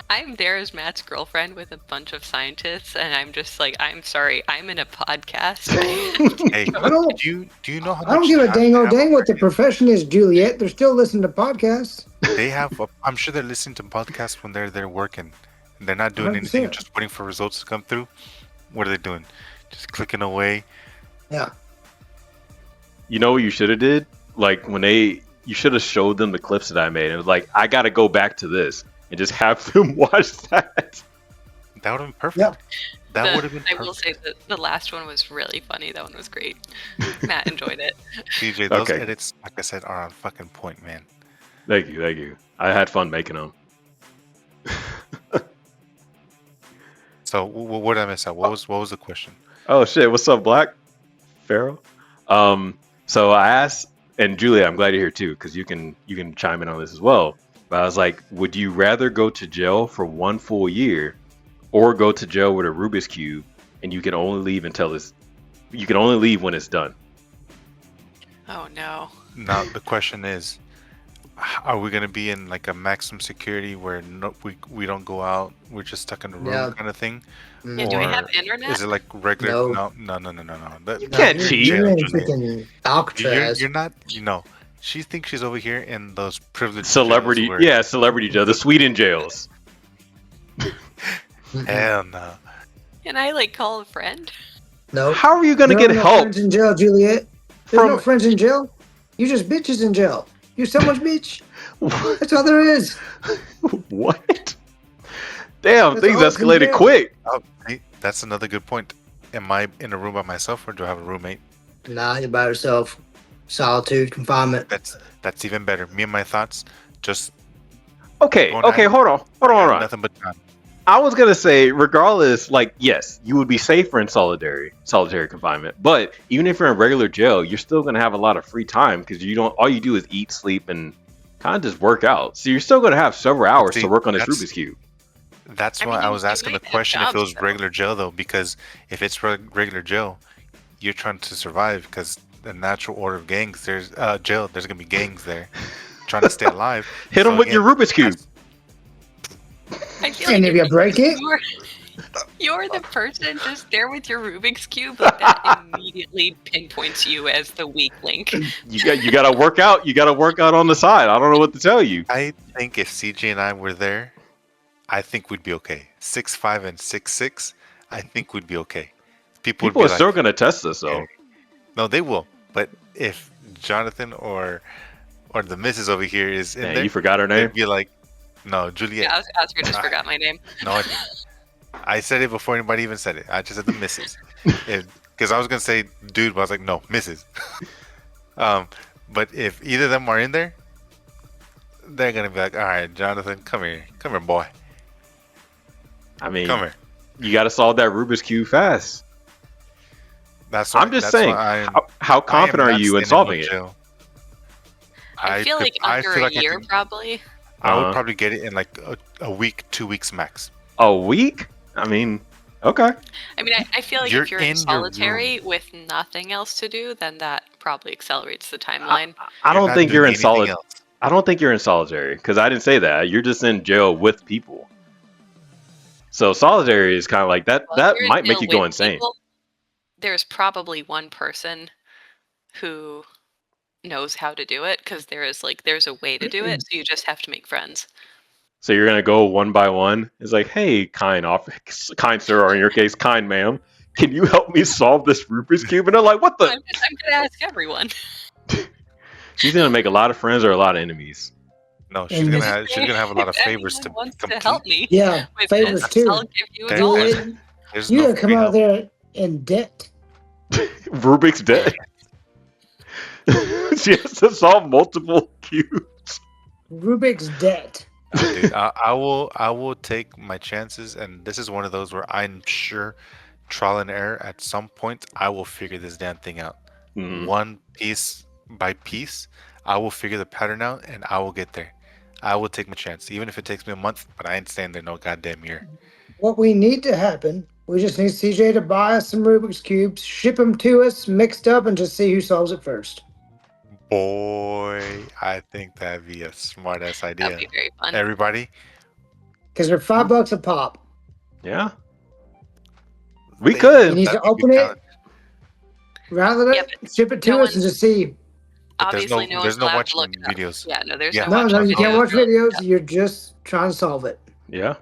I'm there as Matt's girlfriend with a bunch of scientists, and I'm just like, I'm sorry, I'm in a podcast. Hey, do you know how much I don't give a dang what the already? profession is, Juliet. They're still listening to podcasts. They have. I'm sure they're listening to podcasts when they're there working. And they're not doing anything, 100%. just waiting for results to come through. What are they doing? Just clicking away. Yeah. You know what you should have did? Like you should have showed them the clips that I made. It was like, I got to go back to this and just have them watch that. That would have been perfect. Yeah. That would have been perfect. I will say that the last one was really funny. That one was great. Matt enjoyed it. CJ, those edits, like I said, are on fucking point, man. Thank you. I had fun making them. So what did I miss out? What was the question? Oh shit! What's up, Black Pharaoh? So I asked, and Julia, I'm glad you're here too, because you can chime in on this as well. But I was like, would you rather go to jail for 1 full year, or go to jail with a Rubik's cube, and you can only leave when it's done? Oh no. Now the question is, Are we gonna be in like a maximum security where we don't go out? We're just stuck in a room Yeah. kind of thing, Yeah, do we have or internet? is it like regular? No. No. You No, can't you're, cheat. you're Jail, in Juliet. freaking You're Alcatraz. not. She thinks she's over here in those privileged Celebrity, jails where yeah, celebrity jail, the Sweden jails. hell no. Can I like call a friend? No. How are you gonna There get are no help friends in jail, Juliet. There's no from? friends in jail. You just bitches in jail. You're so much bitch. That's all there is. What? Damn, That's things all it's in escalated jail. quick. Oh, see, that's another good point. Am I in a room by myself or do I have a roommate? Nah, you're by yourself. Solitude, confinement. That's even better. Me and my thoughts, just Okay, going at it. hold on. I got Hold on. nothing but time. I was gonna say, regardless, like, yes, you would be safer in solitary confinement. But even if you're in regular jail, you're still gonna have a lot of free time because you don't. All you do is eat, sleep, and kind of just work out. So you're still gonna have several hours See, to work on this that's- Rubik's cube. That's I why mean, I was you asking the might have question if it jobs, was though. regular jail though, because if it's regular jail, you're trying to survive because the natural order of gangs. There's jail. There's gonna be gangs there, trying to stay alive. Hit them So with your again, Rubik's cube. that's- I feel And like if you break it, you're the person just there with your Rubik's cube, like that immediately pinpoints you as the weak link. You gotta work out. You gotta work out on the side. I don't know what to tell you. I think if CJ and I were there, I think we'd be okay. 6'5" and 6'6", I think we'd be okay. People would People be are like, still gonna test us though. no, they will. But if Jonathan or the missus over here is in Man, there, you forgot her they'd name. be like, no, Juliet. Yeah, Oscar just forgot my name. No, I didn't. I said it before anybody even said it. I just said the missus. Because I was going to say dude, but I was like, no, missus. But if either of them are in there, they're going to be like, all right, Jonathan, come here, boy. I mean, Come here. you gotta solve that Rubik's cube fast. That's why, I'm just that's saying. why How I am confident are not you in staying solving no it? jail. I feel like I under feel a like year, probably. I would Uh-huh. probably get it in like a week, 2 weeks max. A week? I mean, okay. I mean, I feel like You're if you're in in your solitary with nothing else to do, then that probably accelerates the timeline. I You're don't not think you're doing in anything solid. else. I don't think you're in solitary because I didn't say that. You're just in jail with people. So solitary is kind of like that. Well, if That you're in might make jail you go with insane. people, there's probably one person who knows how to do it because there's a way to do it, so you just have to make friends. So you're gonna go one by one. It's like, hey, kind sir, or in your case, kind ma'am, can you help me solve this Rubik's cube? And they're like, what the? I'm gonna ask everyone. She's gonna make a lot of friends or a lot of enemies. No, she's And gonna this- have a lot of If favors to anyone wants complete. to help me yeah, with favors this, too. I'll give you a There- dollar. Juliet, There's you no gotta come free out help. there in debt. Rubik's dead. She has to solve multiple cubes. Rubik's debt. Dude, I will take my chances, and this is one of those where I'm sure trial and error at some point I will figure this damn thing out. Mhm. One piece by piece, I will figure the pattern out, and I will get there. I will take my chance, even if it takes me a month. But I ain't staying there no goddamn year. What we need to happen, we just need CJ to buy us some Rubik's Cubes, ship them to us mixed up, and just see who solves it first. Boy, I think that'd be a smart ass idea. That'd be very fun. Everybody, Because they're $5 a pop. Yeah, we They- could. You need that'd to be a open good it, challenge. rather Yeah, than ship it to no us and one- just see. But Obviously, no there's one's no allowed to watching look it up. videos. Yeah, no, there's Yeah. no No, watching you can't videos. watch videos. You're just trying to solve it. Yeah,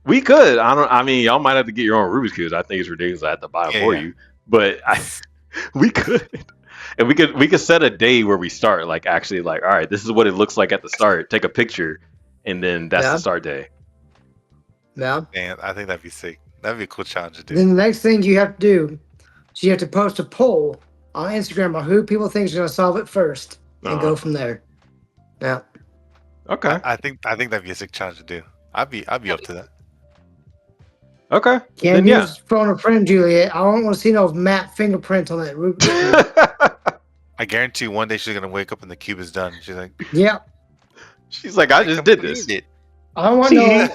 we could. I mean, y'all might have to get your own Rubik's cubes. I think it's ridiculous. I have to buy them Yeah, for yeah. you, but we could. And we could set a day where we start. Like actually, like all right, this is what it looks like at the start. Take a picture, and then that's Yeah. the start day. Yeah. Man, I think that'd be sick. That'd be a cool challenge to do. Then the next thing you have to do is you have to post a poll on Instagram on who people think is going to solve it first, and go from there. Yeah. Okay. I think that'd be a sick challenge to do. I'd be up to that. Okay. Can't Then yeah. use phone a friend, Juliet. I don't want to see no matte fingerprints on that Rubik's Cube. I guarantee one day she's gonna wake up and the cube is done. She's like, Yeah. She's like, I just did this. completed it. I don't want no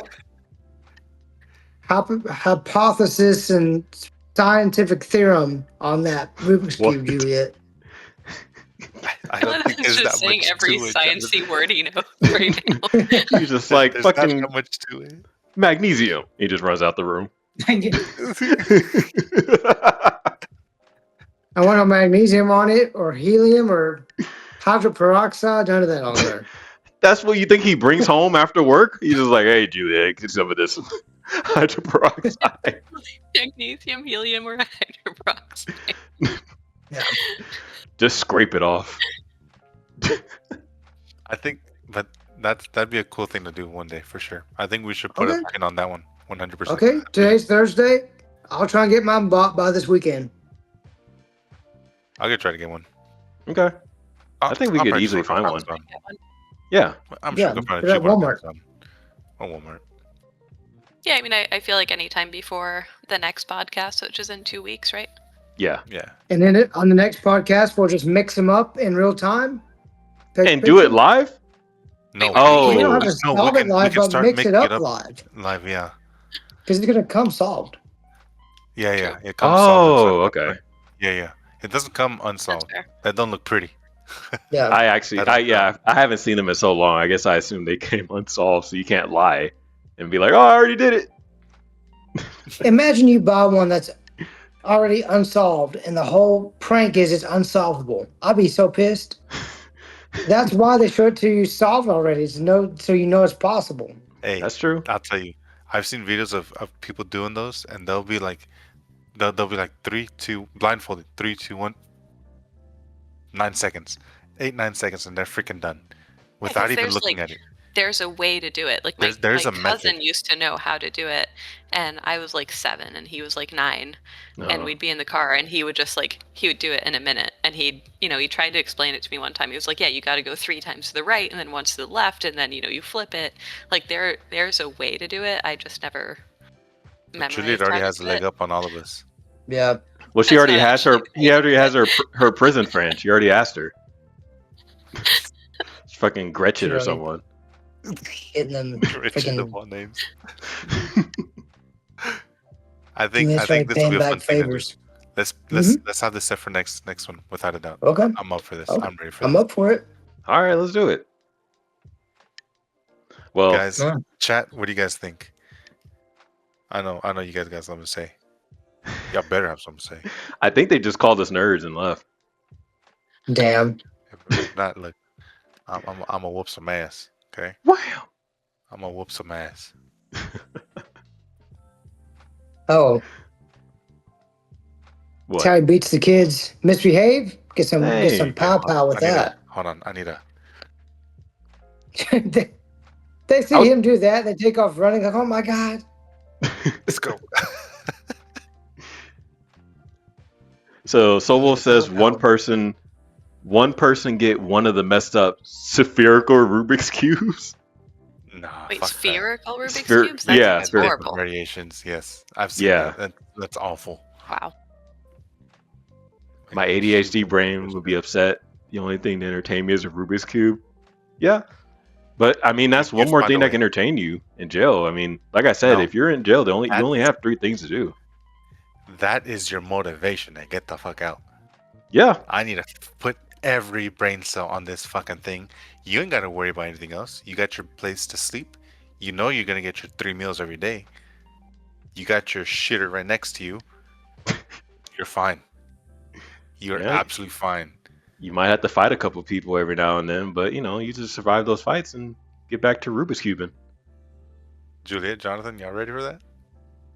hypothesis and scientific theorem on that Rubik's What? Cube, Juliet. I don't think He's there's just that saying much every to it. sciencey word he knows right now. He's just like There's fucking not that much to it. magnesium. He just runs out the room. I want no magnesium on it, or helium, or hydroperoxide. None of that on there. That's what you think he brings home after work? He's just like, hey, Julia, get some of this hydroperoxide. Magnesium, helium, or hydroperoxide. Yeah. Just scrape it off. I think, but that'd be a cool thing to do one day for sure. I think we should put Okay. a pin on that one, 100%. Okay, today's Thursday. I'll try and get mine bought by this weekend. I'll try to get one. Okay. I think we could probably easily just go find to one. Amazon. Yeah. I'm sure Yeah, we can find a they're at cheap one Walmart. on Walmart. Yeah, I mean, I feel like any time before the next podcast, which is in 2 weeks, right? Yeah. Yeah. And then on the next podcast, we'll just mix them up in real time. Take And do it pictures. live? No. Oh. We don't have to No, solve it live, but start mix it making up live. live. Yeah. Because it's going to come solved. Yeah. True. It comes Oh, solved. okay. Yeah. It doesn't come That's unsolved. fair. That don't look pretty. Yeah. I haven't seen them in so long. I guess I assume they came unsolved, so you can't lie and be like, oh, I already did it. Imagine you buy one that's already unsolved, and the whole prank is it's unsolvable. I'd be so pissed. That's why they show it to you solved already. So you know it's possible. Hey, That's true. I'll tell you. I've seen videos of people doing those, and they'll be like 3, 2, blindfolded, 3, 2, 1, 9 seconds, 8, 9 seconds, and they're freaking done without 'cause even there's, looking like, at it. There's a way to do it. Like my There's a cousin method. used to know how to do it, and I was like 7, and he was like 9, and Uh, we'd be in the car, and he would do it in a minute, and he tried to explain it to me one time. He was like, yeah, you got to go 3 times to the right, and then once to the left, and then you flip it. Like there's a way to do it. I just never memorized. Juliet how already to has a do leg it. up on all of us. Yeah. well, she That's already not has her. actually He already has right. her prison friend. She already asked her. It's fucking Gretchen or She already- someone. Getting them Richard of freaking all names. I think that's right, this will paying be a fun back thing to do. favors. Let's have this set for next one without a doubt. Okay. I'm up for this. Okay. I'm ready for I'm this. up for it. All right, let's do it. Well, Guys, Yeah. chat, what do you guys think? I know you guys got something to say. Y'all better have something to say. I think they just called us nerds and left. Damn. If not, look, I'm gonna whoop some ass. Okay, Wow. I'm gonna whoop some ass. Oh, What? that's how he beats the kids. Misbehave. Get some Hey, pow pow with that. Hold on, I need a. they see I was- him do that. They take off running. Like, oh my god. Let's go. So Sobol says Wow. one person get one of the messed up spherical Rubik's cubes. Nah, Wait, fuck that. spherical Rubik's Spher- cubes? That's yeah, That's different horrible. variations. Yes, I've seen Yeah. that. That's awful. Wow. My ADHD brain would be upset. The only thing to entertain me is a Rubik's cube. Yeah, but I mean that's You one more find thing a that way. can entertain you in jail. I mean, like I said, No. if you're in jail, you only That's- have 3 things to do. That is your motivation. And get the fuck out. Yeah, I need to put every brain cell on this fucking thing. You ain't got to worry about anything else. You got your place to sleep. You know you're gonna get your 3 meals every day. You got your shitter right next to you. You're fine. You're Yeah. absolutely fine. you might have to fight a couple people every now and then, but you just survive those fights and get back to Rubik's cubing. Juliet, Jonathan, y'all ready for that?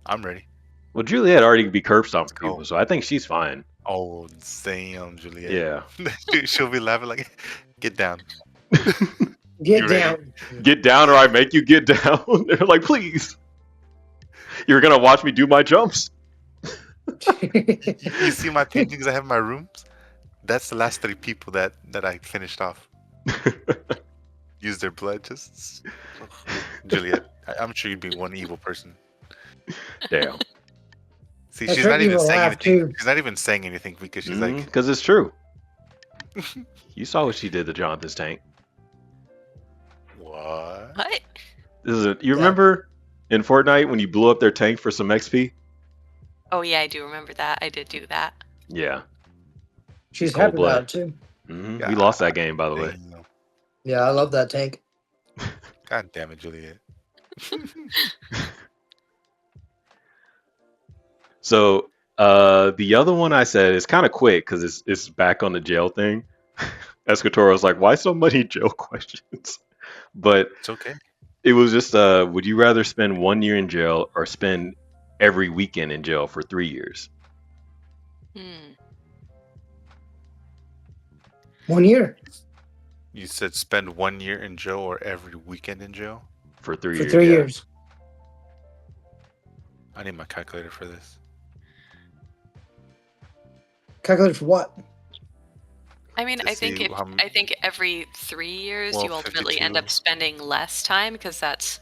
I'm ready. Well, Juliet already be curb stomping go. people, so I think she's fine. Oh, damn, Juliet. Yeah. She'll be laughing like, get down. Get You down. Get down or I make you get down. They're like, please. You're gonna watch me do my jumps. You see my paintings I have in my rooms? That's the last 3 people that I finished off. Use their blood just. Juliet, I'm sure you'd be one evil person. Damn. See, That's she's right, not you even will saying laugh anything. too. She's not even saying anything because she's like, Because it's true. You saw what she did to Jonathan's tank. what? What? You Yeah. remember in Fortnite when you blew up their tank for some XP? Oh yeah, I do remember that. I did do that. Yeah. She's Cold happy blood. about it too. We lost that game, by the way. Damn. Yeah, I love that tank. God damn it, Juliet. So the other one I said is kind of quick because it's back on the jail thing. Escatoro was like, "Why so many jail questions?" But It's okay. it was just, would you rather spend 1 year in jail or spend every weekend in jail for 3 years? 1 year You said spend 1 year in jail or every weekend in jail? For 3 for years, 3 yeah. years. I need my calculator for this. Calculated for what? I mean, To I think see if how m- I think every 3 years Well, you ultimately end 52. up spending less time because that's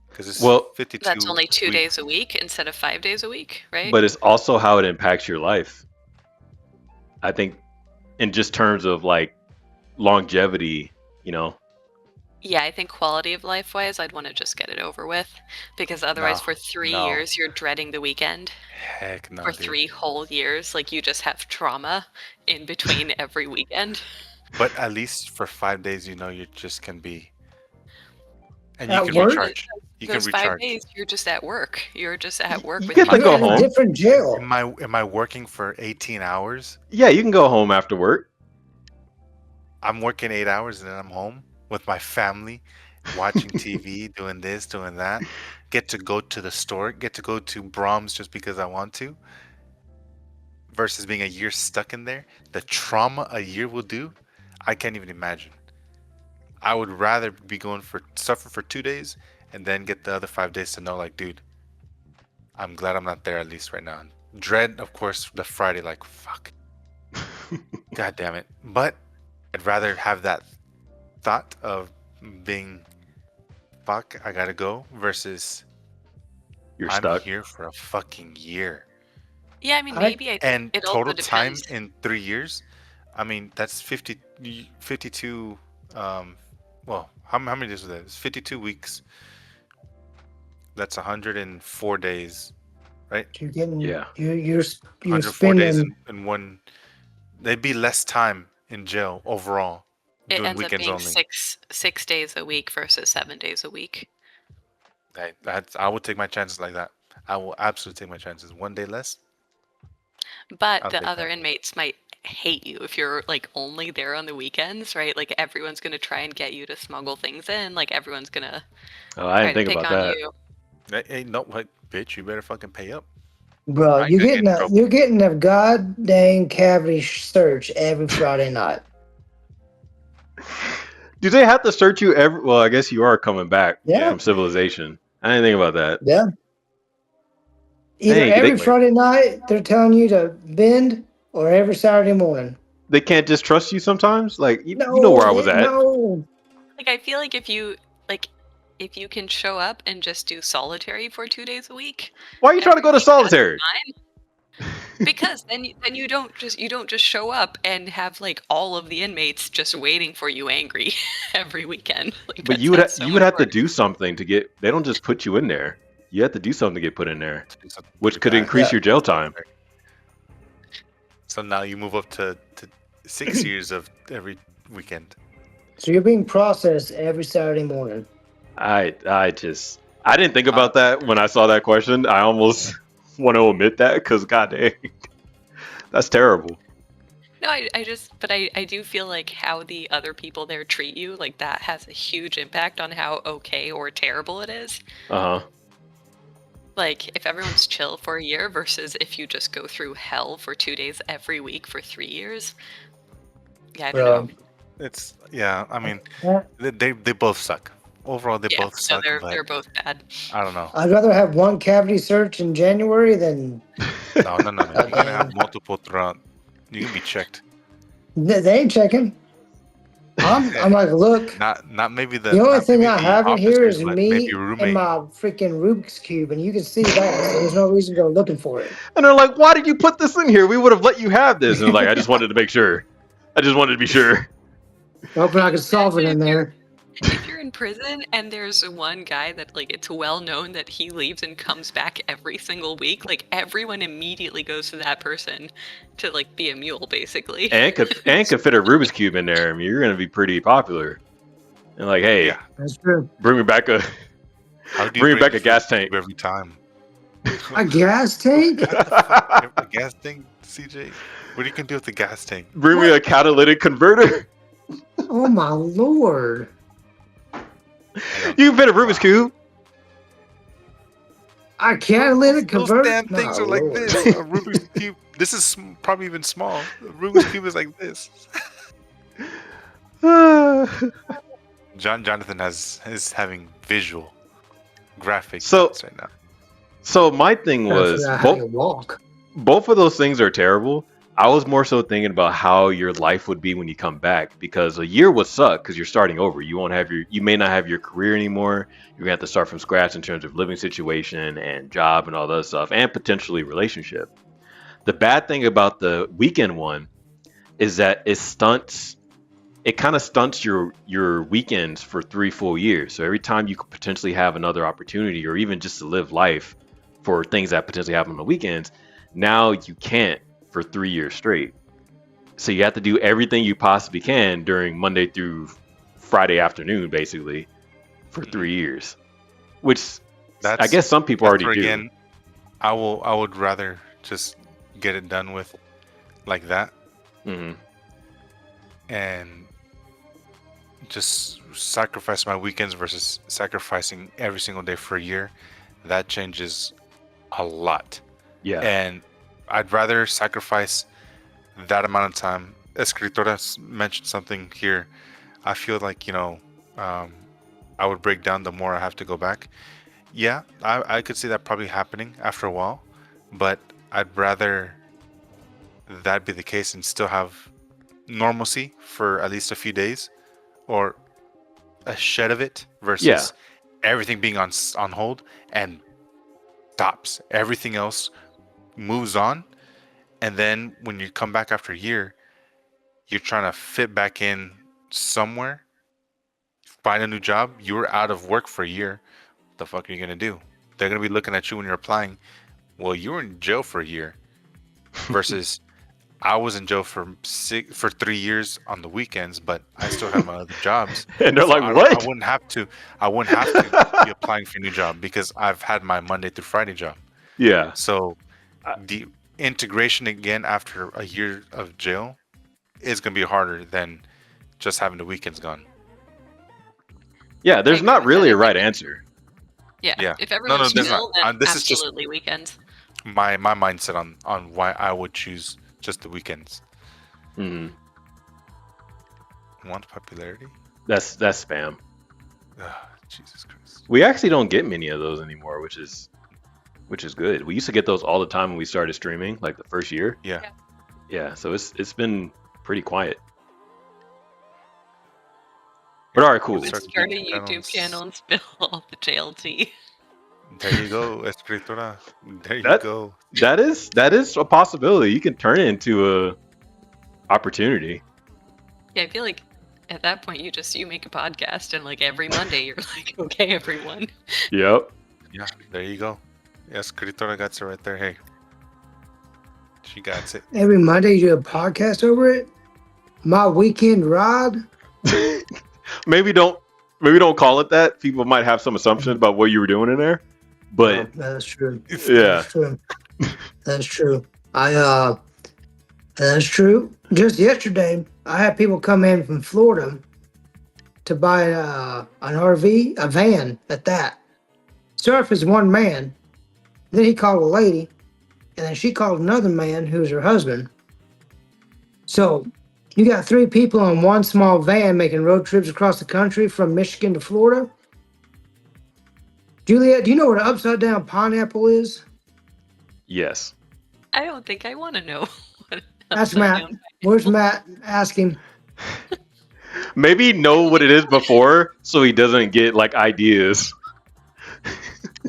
Because it's Well, 52 only 2 weeks. days a week instead of 5 days a week, right? but it's also how it impacts your life. I think in just terms of like longevity, you know. Yeah, I think quality of life wise, I'd want to just get it over with because otherwise, No, for 3 no. years, you're dreading the weekend. Heck no, For dude. 3 whole years, like you just have trauma in between every weekend. But at least for 5 days, you know you just can be, and you At can work? recharge. You can Those 5 recharge. days, you're just at work. You're just at work You with get to your go You're in a home. different jail. Am I working for 18 hours? Yeah, you can go home after work. I'm working 8 hours and then I'm home with my family, watching TV, doing this, doing that. Get to go to the store, get to go to Brahms just because I want to. Versus being a year stuck in there. The trauma a year will do, I can't even imagine. I would rather be going for suffer for 2 days and then get the other 5 days to know, like, dude, I'm glad I'm not there at least right now. Dread, of course, the Friday, like, fuck. God damn it. But I'd rather have that thought of being, fuck, I gotta go, versus You're I'm stuck. here for a fucking year. Yeah, I mean, I- maybe I think And it total also time depends. in 3 years, I mean, that's 52, well, how many days was that? It's 52 weeks. That's 104 days, right? You're getting. Yeah. You're 104 days spending. in one. They'd be less time in jail overall, It doing ends up weekends being only. six days a week versus 7 days a week. I would take my chances like that. I will absolutely take my chances. 1 day less. But I'll the take other that. inmates might hate you if you're like only there on the weekends, right? Like everyone's gonna try and get you to smuggle things in. Like everyone's gonna Oh, I try didn't to think pick about on that. you. Hey, no, what, bitch? You better fucking pay up. Bro, I ain't gonna get in trouble. you're getting a goddamn cavity search every Friday night. Do they have to search you every? Well, I guess you are coming back Yeah. from civilization. I didn't think about that. Yeah. Either Dang, every they, Friday night they're telling you to bend, or every Saturday morning. they can't just trust you sometimes. Like you know No, where I was at. no. Like I feel like if you can show up and just do solitary for 2 days a week, Why are you trying to every go to week, that's solitary? fine. Because then you don't just show up and have like all of the inmates just waiting for you angry every weekend. Like But that's so you would much have to work. do something to get. They don't just put you in there. You have to do something to get put in there, To do something to which the could guy. increase Yeah. your jail time. So now you move up to 6 years of every weekend. So you're being processed every Saturday morning. I didn't think about that when I saw that question. I almost want to omit that because god dang, that's terrible. No, but I do feel like how the other people there treat you, like that has a huge impact on how okay or terrible it is. Uh huh. Like if everyone's chill for a year versus if you just go through hell for 2 days every week for 3 years. Yeah, I don't Bro. know. It's I mean, Yeah. they both suck. Overall, they Yeah, both so suck. But they're both bad. I don't know. I'd rather have one cavity search in January than No. You're gonna have multiple throughout. You can be checked. they ain't checking. I'm like, look. Not maybe The only not thing maybe I the have in here officers, is but maybe me your and roommate. my freaking Rubik's Cube, and you can see that. So there's no reason to go looking for it. And they're like, "Why did you put this in here? We would have let you have this." And like, I just wanted to make sure. I just wanted to be sure. Hoping I could solve it in there. If you're in prison and there's one guy that like it's well known that he leaves and comes back every single week, like everyone immediately goes to that person to like be a mule, basically. And could fit a Rubik's Cube in there. I mean, you're gonna be pretty popular. And like, hey, Yeah. That's true. bring me back a How do bring me back the a gas food tank. every time? A gas tank? A gas tank, CJ? What are you gonna do with the gas tank? Bring me a catalytic converter. Oh my lord! You can fit a Rubik's Cube. I can't let it Those convert. damn things My are like lord. this. A Rubik's cube. This is probably even small. A Rubik's cube is like this. Jonathan is having visual, graphic So- thoughts right now. So my thing Gotta was figure out how to walk. both of those things are terrible. I was more so thinking about how your life would be when you come back, because a year would suck because you're starting over. You may not have your career anymore. You're gonna have to start from scratch in terms of living situation and job and all that stuff, and potentially relationship. The bad thing about the weekend one is that it kind of stunts your weekends for 3 full years. So every time you could potentially have another opportunity, or even just to live life for things that potentially happen on the weekends, now you can't for 3 years straight. So you have to do everything you possibly can during Monday through Friday afternoon, basically, for 3 years. Which I guess some people already where, do. again, I would rather just get it done with like that Hmm. and just sacrifice my weekends versus sacrificing every single day for a year. That changes a lot. Yeah. And I'd rather sacrifice that amount of time. Escritora mentioned something here. I feel like, I would break down the more I have to go back. Yeah, I could see that probably happening after a while, but I'd rather that be the case and still have normalcy for at least a few days, or a shed of it, versus Yeah. everything being on hold and stops. Everything else moves on, and then when you come back after a year, you're trying to fit back in somewhere, find a new job. You were out of work for a year. What the fuck are you gonna do? They're gonna be looking at you when you're applying. Well, you were in jail for a year, versus I was in jail for 3 years on the weekends, but I still have my other jobs. And they're So like, I what? wouldn't have to be applying for a new job because I've had my Monday through Friday job. Yeah. So the integration again after a year of jail is going to be harder than just having the weekends gone. Yeah, there's agree not with really that. a right answer. Yeah. Yeah. If No, everyone's there's chill, not. then This is just absolutely weekends. my mindset on why I would choose just the weekends. Hmm. Want popularity? That's spam. Ugh, Jesus Christ. We actually don't get many of those anymore, which is good. We used to get those all the time when we started streaming, like the first year. Yeah. Yeah, so it's been pretty quiet. But all right, cool. Let's Start start a YouTube YouTube channels. channel and spill all the JLT. There you go, Escritora. There you That- go. That is a possibility. You can turn it into a opportunity. Yeah, I feel like at that point you make a podcast and like every Monday you're like, okay, everyone. Yep. Yeah, there you go. Escritora got it right there. Hey. She got it. Every Monday you do a podcast over it. My weekend ride. Maybe don't call it that. People might have some assumptions about what you were doing in there. But That's true. yeah. That's true. That's true. That's true. Just yesterday, I had people come in from Florida to buy an RV, a van at that. Started off as one man. Then he called a lady, and then she called another man who's her husband. So you got 3 people on one small van making road trips across the country from Michigan to Florida. Juliet, do you know what an upside down pineapple is? Yes. I don't think I want to know. What That's upside Matt. down Where's pineapple- Matt? Ask him. Maybe know what it is before so he doesn't get like ideas.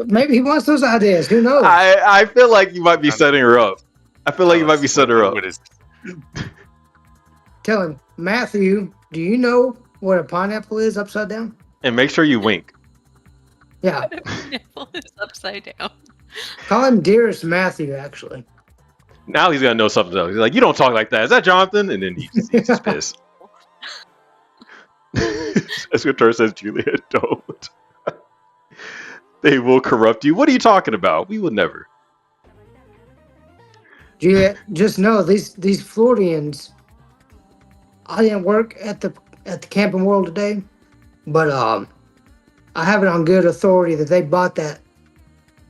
Maybe he wants those ideas. Who knows? I feel like you might be setting her up. I feel like you might be setting her up. What is Tell him, Matthew, do you know what a pineapple is upside down? And make sure you wink. Yeah. Nipple is upside down. Call him Dearest Matthew, actually. Now he's gonna know something else. He's like, you don't talk like that. Is that Jonathan? And then he's just pissed. Escator says, Julia, don't. They will corrupt you. What are you talking about? We will never. Juliet, just know these Floridians. I didn't work at the camping world today, but I have it on good authority that they bought that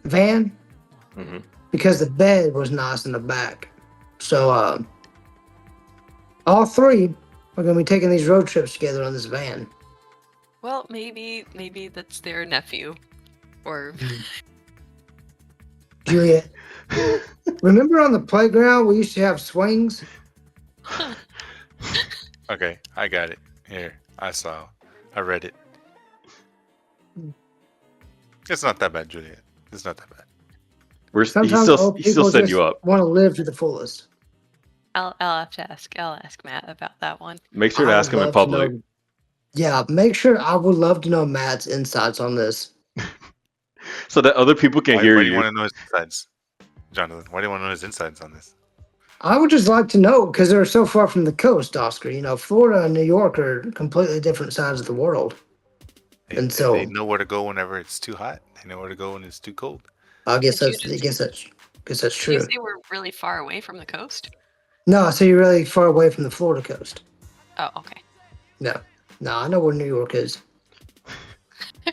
van because the bed was nice in the back. So all three are going to be taking these road trips together on this van. Well, maybe that's their nephew, or Juliet, remember on the playground we used to have swings? Okay, I got it. Here, I read it. It's not that bad, Juliet. It's not that bad. He Sometimes still old people setting just you up. want to live to the fullest. I'll have to ask. I'll ask Matt about that one. Make sure to I ask would him in love to public. know- Yeah, make sure. I would love to know Matt's insights on this. So that other people can Why hear do you you. want to know his insights, Jonathan? Why do you want to know his insights on this? I would just like to know because they're so far from the coast, Oscar. You know, Florida and New York are completely different sides of the world. And so- they know where to go whenever it's too hot. They know where to go when it's too cold. I guess Did you that's. I just- guess that's Did you true. say we're really far away from the coast? No, so you're really far away from the Florida coast. Oh, okay. No, I know where New York is.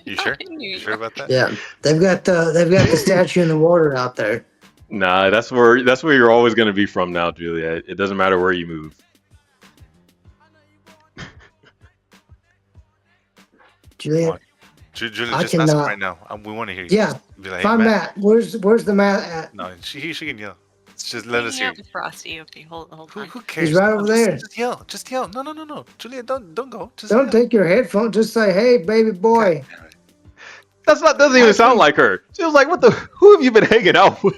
You Not sure? in New You sure York. about that? Yeah, they've got the statue in the water out there. Nah, that's where you're always gonna be from now, Julia. It doesn't matter where you move. Juliet, Julia, I just ask him cannot- right now. We want to hear you. Yeah, Just be like, hey, find Matt. Where's the Matt at? No, she can yell. Just let us Hanging hear. out with Frosty. Okay, hold on. Who cares? He's right No, over just- there. Just yell. Just yell. No. Julia, don't go. Just Don't yell. take your headphones. Just say, "Hey, baby boy." God damn it. Doesn't even sound like her. She was like, "What the? Who have you been hanging out with?"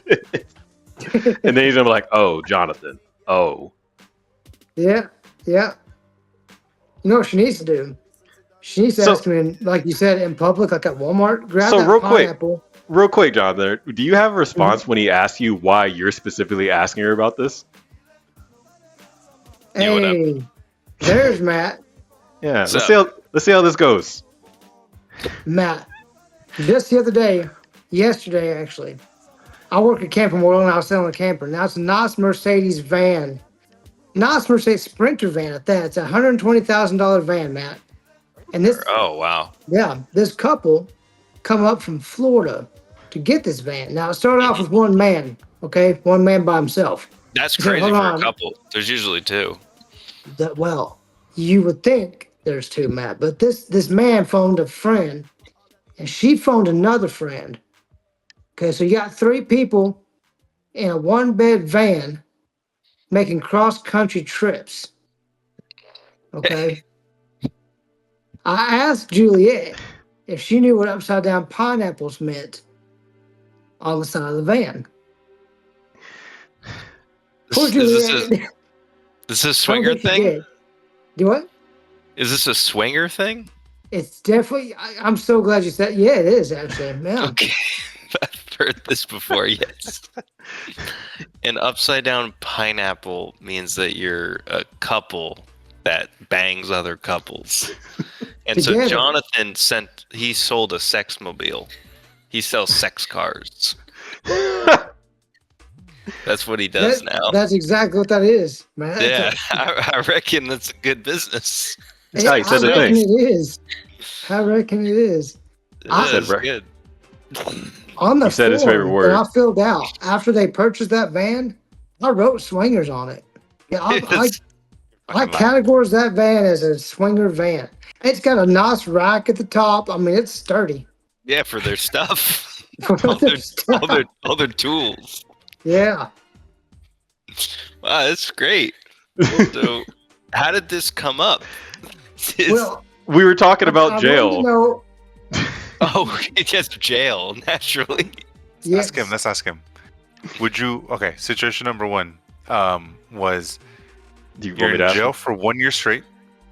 And then he's gonna be like, "Oh, Jonathan. Oh, Yeah. You know what she needs to do? She needs to So- ask him, like you said, in public, like at Walmart. Grab So that real quick, pineapple. real quick, Jonathan. Do you have a response when he asks you why you're specifically asking her about this?" Yeah, what up? Hey, there's Matt. Yeah. What's Let's see how this goes. Matt, just the other day, yesterday actually, I work at Camping World and I was selling a camper. Now it's a nice Mercedes van. Nice Mercedes Sprinter van at that. It's a $120,000 van, Matt. And this, Oh wow. this couple come up from Florida to get this van. Now it started off with one man, okay? One man by himself. That's So, crazy hold for on. a couple. There's usually two. Well, you would think there's two, Matt, but this man phoned a friend and she phoned another friend. Okay, so you got three people in a one-bed van making cross-country trips. Okay. I asked Juliet if she knew what upside-down pineapples meant on the side of the van. Poor Juliet. This is a I don't swinger think she thing? did. Do what? Is this a swinger thing? It's definitely. I'm so glad you said. Yeah, it is actually. Yeah. Okay. I've heard this before, yes. An upside down pineapple means that you're a couple that bangs other couples. And so Together. Jonathan sold a sex mobile. He sells sex cars. That's what he does now. That's exactly what that is, man. Yeah, I reckon that's a good business. That's how he said I the reckon thing. it is. I reckon it is. I- That's Said good. On the He said his form favorite word. that I filled out after they purchased that van, I wrote swingers on it. Yeah, I It's- categorize that van as a swinger van. It's got a nice rack at the top. I mean, it's sturdy. Yeah, for their stuff. For all, their their, stuff. all their tools. Yeah. Wow, that's great. So, how did this come up? Well, We were talking about I wanted to jail. know- Oh, yes, jail, naturally. yes. Ask him. Let's ask him. Would you? Okay. Situation number one was Do you you're want me in to ask jail him? for 1 year straight.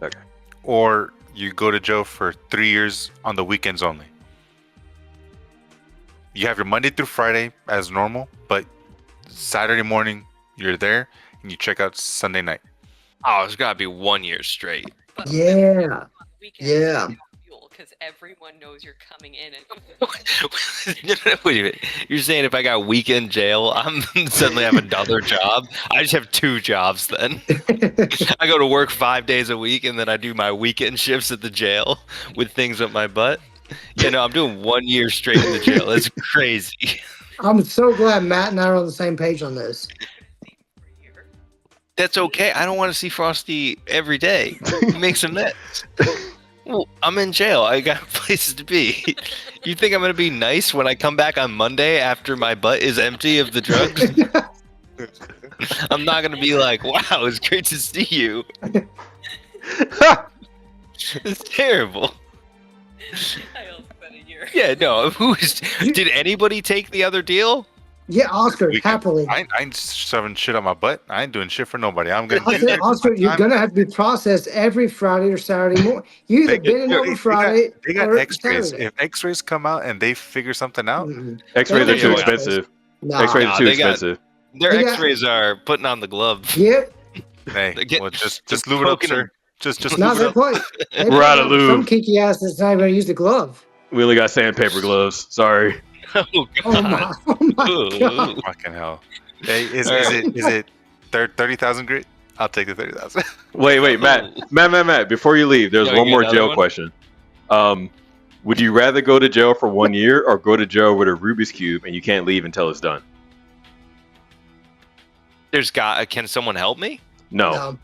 Okay. Or you go to jail for 3 years on the weekends only. You have your Monday through Friday as normal, but Saturday morning you're there and you check out Sunday night. Oh, it's gotta be 1 year straight. But Yeah. weekends, Yeah. because everyone knows you're coming in and Wait a minute. You're saying if I got weekend jail, I'm suddenly have another job? I just have 2 jobs then. I go to work 5 days a week and then I do my weekend shifts at the jail with things up my butt. Yeah, no, I'm doing 1 year straight in the jail. That's crazy. I'm so glad Matt and I are on the same page on this. That's okay. I don't want to see Frosty every day. He makes a mess. Well, I'm in jail. I got places to be. You think I'm going to be nice when I come back on Monday after my butt is empty of the drugs? I'm not going to be like, wow, it's great to see you. It's terrible. I also spent a year. Yeah, no. Did anybody take the other deal? Yeah, Oscar, Weekend. happily. I ain't shoving shit on my butt. I ain't doing shit for nobody. I'm gonna I do said, that. Oscar, you're gonna have to be processed every Friday or Saturday morning. You either been in over Friday They got or X-rays. Saturday. If X-rays come out and they figure something out, Mm-mm. X-rays They are don't too do expensive. Nah. X-rays Nah, are too they got- expensive. Their They got- X-rays are putting on the glove. Yep. hey, They get- well, just just lube it up, poking sir. them. Just No, lube it they up. play. They We're out of play some lube. kinky ass that's not even gonna use the glove. We only got sandpaper gloves. Sorry. Oh, Oh God. my! Oh my Ooh. God! Fucking hell. Hey, is Alright. it 30,000 grit? I'll take the 30,000. Wait, Matt. Before you leave, there's Yeah, one we get more another jail one? question. Would you rather go to jail for 1 year or go to jail with a Rubik's Cube and you can't leave until it's done? Can someone help me? No. No,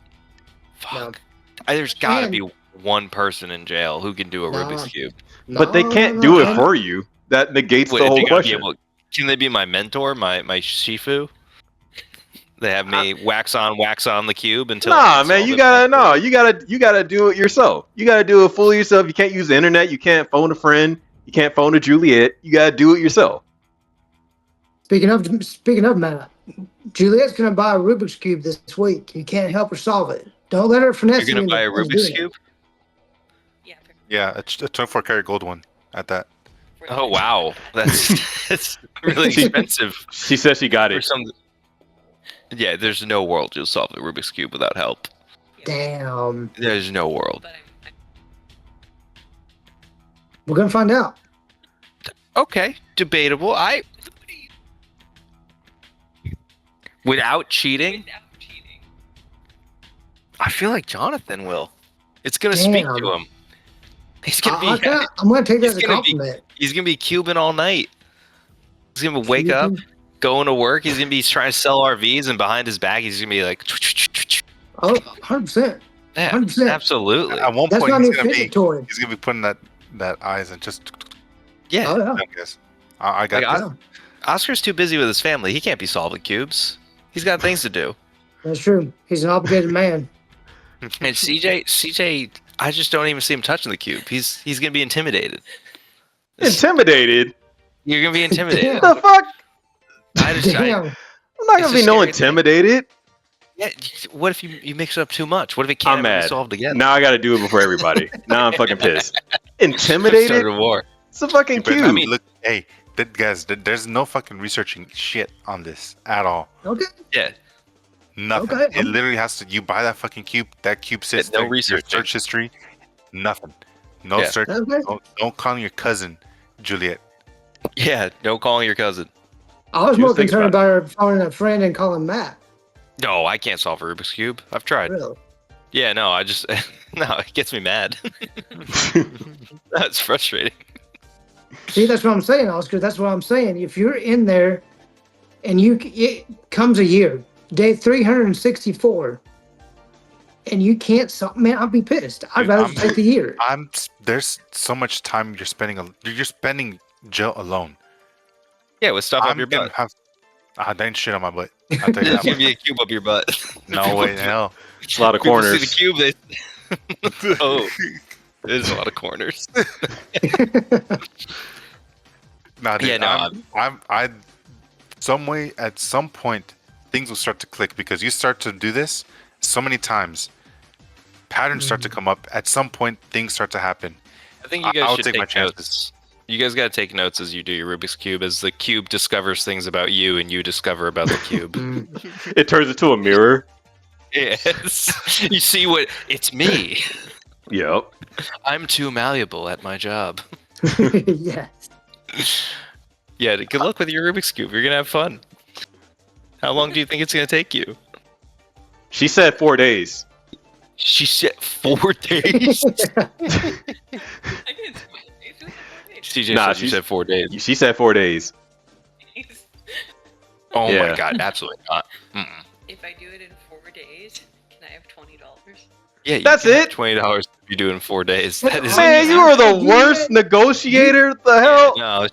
Fuck. There's got to And- be one person in jail who can do a Nah. Rubik's Cube. But they no, can't no, do no, it and- for you. That negates Wait, the they whole gotta be question. able- can they be my mentor, my Shifu? They have me wax on the cube until I Nah, can man, solve you it gotta myself. you gotta do it yourself. You gotta do it fully yourself. You can't use the internet. You can't phone a friend. You can't phone a Juliet. You gotta do it yourself. Speaking of Matt, Juliet's gonna buy a Rubik's cube this week. You can't help her solve it. Don't let her finesse You're you gonna buy a into Rubik's doing it. Cube? Yeah. Yeah, a 24 karat gold one at that. Oh wow, that's really expensive She says she got for it. some. Yeah, there's no world you'll solve the Rubik's Cube without help. Damn, There's no world. But we're gonna find out. Okay, debatable. Without cheating, I feel like Jonathan will. It's gonna speak to Damn. him. He's gonna be. I'm gonna take that He's as a gonna be- compliment. He's gonna be cubing all night. He's gonna wake up, going to work. He's gonna be trying to sell RVs, and behind his back, he's gonna be like, Oh, 100%. yeah, 100%. absolutely. At one That's point, my he's new gonna fidget toy. be putting that eyes and just. Yeah, Oh yeah. I guess I got Like, this. Oscar's too busy with his family. He can't be solving cubes. He's got things to do. That's true. He's an obligated man. And CJ, I just don't even see him touching the cube. He's gonna be intimidated. Intimidated? You're gonna be intimidated. The fuck? I just, I, Damn. I'm not It's gonna a be no scary thing. intimidated. yeah. What if you mix it up too much? What if it can't I'm ever be mad. solved again? Now I gotta do it before everybody. Now I'm fucking pissed. Start Intimidated? a war. It's a fucking You better cube. not look. Hey, guys, there's no fucking researching shit on this at all. Okay. Yeah. Nothing. Okay. It literally has to. You buy that fucking cube. That cube sits no there. Your researching. search history. Nothing. No Yeah. search. Okay. Don't call your cousin Juliet. Yeah. No calling your cousin. I was You more think concerned about about her phoning a friend and calling Matt. No, I can't solve a Rubik's cube. I've tried. Really. Yeah. No, I just no. It gets me mad. That's frustrating. See, that's what I'm saying, Oscar. That's what I'm saying. If you're in there and it comes a year, day 364, and you can't solve, man, I'd be pissed. I'd Dude, rather I'm- take the year. There's so much time you're spending. You're spending jail alone. Yeah, with stuff up I'm your gonna butt. have. That ain't shit on my butt. I'll tell you There's that gonna much. be a cube up your butt. No way in hell. It's a lot of People corners. see the cube. They oh, there's a lot of corners. Nah, dude, Yeah, no, I some way at some point things will start to click because you start to do this so many times patterns start to come up. At some point, things start to happen. I think you guys I'll should take my take chances. notes. You guys got to take notes as you do your Rubik's Cube, as the cube discovers things about you and you discover about the cube. It turns into a mirror. Yes. You see what? It's me. Yep. I'm too malleable at my job. Yes. Yeah, good luck with your Rubik's Cube. You're going to have fun. How long do you think it's going to take you? She said 4 days. She said 4 days. CJ Nah, said you said 4 days. She said 4 days. Oh Yeah. my god, absolutely not. Mm-mm. If I do it in 4 days, can I have $20? Yeah, you That's can have it? $20 if you do it in 4 days. That is Man, you are the worst negotiator. The yeah, hell? no,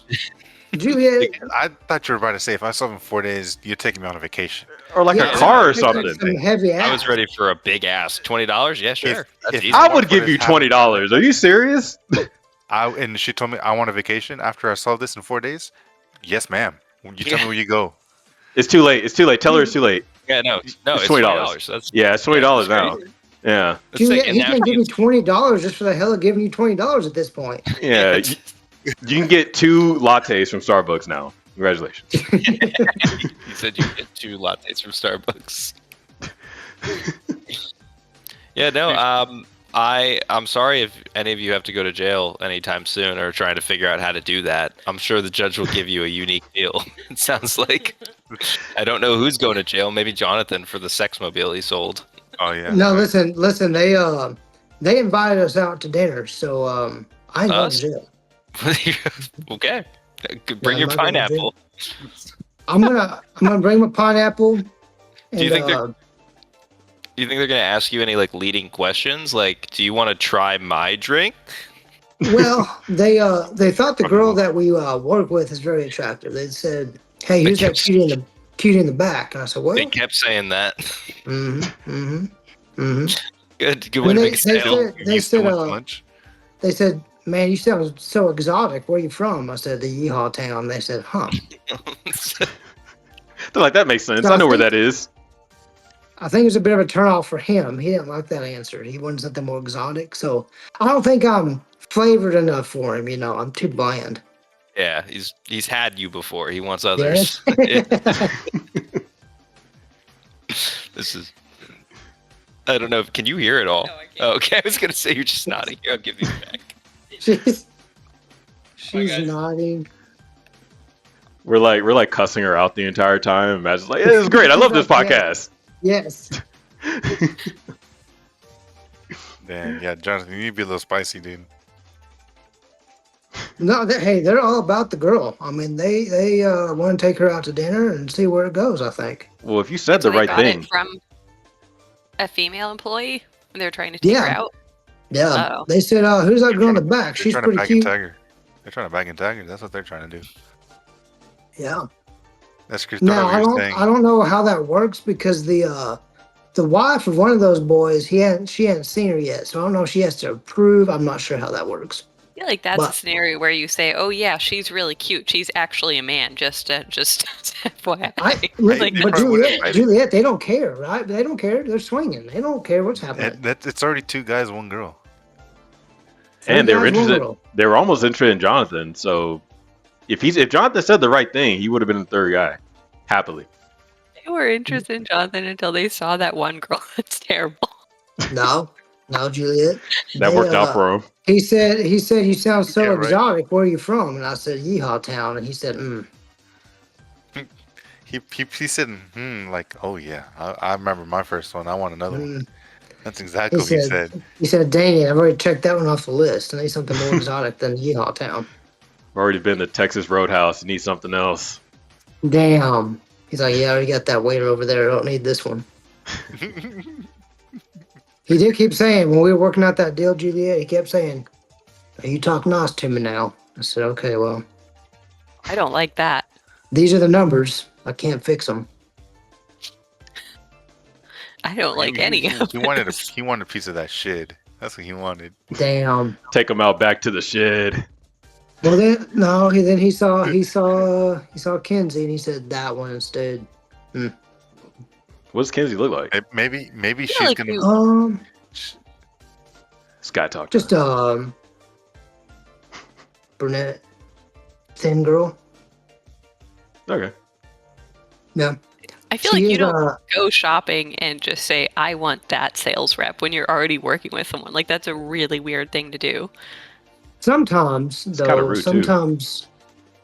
Juliet. I thought you were about to say if I saw him in 4 days, you're taking me on a vacation. Or like Yeah, a car or take like something. some heavy ass. I was ready for a big ass $20. Yeah, sure. That's if easy. I would give you $20. Are you serious? And she told me I want a vacation after I solved this in 4 days. Yes, ma'am. You tell me where you go. It's too late. It's too late. Tell her it's too late. Yeah, no, It's it's $20. $20. That's Yeah, it's $20 that's now. crazy. Yeah. That's Juliet, like- and he now can give you she's- $20 just for the hell of giving you $20 at this point. Yeah. You can get 2 lattes from Starbucks now. Congratulations. You said you get 2 lattes from Starbucks. Yeah, no. I'm sorry if any of you have to go to jail anytime soon or trying to figure out how to do that. I'm sure the judge will give you a unique deal. It sounds like. I don't know who's going to jail. Maybe Jonathan for the sex mobile he sold. Oh yeah. No, listen. They invited us out to dinner, so I ain't going Us? to jail. Okay. Bring your I'm not going to jail. pineapple. I'm gonna bring my pineapple. And, Do you think Do you think they're going to ask you any like leading questions? Like, do you want to try my drink? well, they thought the girl that we work with is very attractive. They said, "Hey, who's that cutie in the back?" And I said, "Well, They kept saying that. Good way And to they make a sale. they said, "Man, you sound so exotic. Where you from?" I said, "The Yeehaw town." They said, "Huh." They're like, that makes sense. So I know I where think- that is. I think it was a bit of a turnoff for him. He didn't like that answer. He wanted something more exotic. So I don't think I'm flavored enough for him. I'm too bland. Yeah, he's had you before. He wants others. Yes. This is. I don't know. Can you hear it all? No, I can't. Oh, okay, I was gonna say you're just nodding. Here, I'll give you back. She's guys. nodding. We're like cussing her out the entire time. Imagine like, this is great. I love this podcast. Yes. Damn, yeah, Jonathan, you need to be a little spicy, dude. No, they're all about the girl. I mean, they want to take her out to dinner and see where it goes. I think. Well, if you said So the they right got thing, it from a female employee when they were trying to take her Yeah. out. Yeah. Oh. They said, "Who's that girl in the back? They're She's trying to pretty bag cute." and tag her. They're trying to bag and tag her. That's what they're trying to do. Yeah. That's Chris. Now I saying. don't know how that works because the wife of one of those boys she hadn't seen her yet, so I don't know if she has to approve. I'm not sure how that works. I feel like that's a But- scenario where you say, "Oh yeah, she's really cute. She's actually a man." Just FYI. But probably wouldn't Juliet, invite Juliet, they don't care, right? They don't care. They're swinging. They don't care what's happening. It's already 2 guys, 1 girl. and they were Guys, one interested. girl. They were almost interested in Jonathan. So if Jonathan said the right thing, he would have been the third guy, happily. They were interested in Jonathan until they saw that one girl. That's terrible. No, Juliet. That They, worked out for him. He said you sound so Yeah, right. exotic. Where are you from? And I said Yeehaw town. And he said, He said, like, oh yeah, I remember my first one. I want another one. That's exactly He what he said- said. He said, "Dang it, I've already checked that one off the list. I need something more exotic than Yeehaw town." I've already been to Texas Roadhouse. You need something else. Damn. He's like, "Yeah, I already got that waiter over there. I don't need this one." He did keep saying when we were working out that deal, Juliet. He kept saying, "You talk nice to me now." I said, "Okay, well, I don't like that. these are the numbers. I can't fix them." I don't like any He of wanted this. he wanted a piece of that shit. That's what he wanted. Damn. Take him out back to the shed. Well, then he saw Kenzie and he said that one instead. What does Kenzie look like? Maybe feel she's like gonna. you- Sky talk Just time. brunette, thin girl. Okay. Yeah, I feel she like you is. don't go shopping and just say, I want that sales rep when you're already working with someone. Like, that's a really weird thing to do. Sometimes It's kind of though, rude too.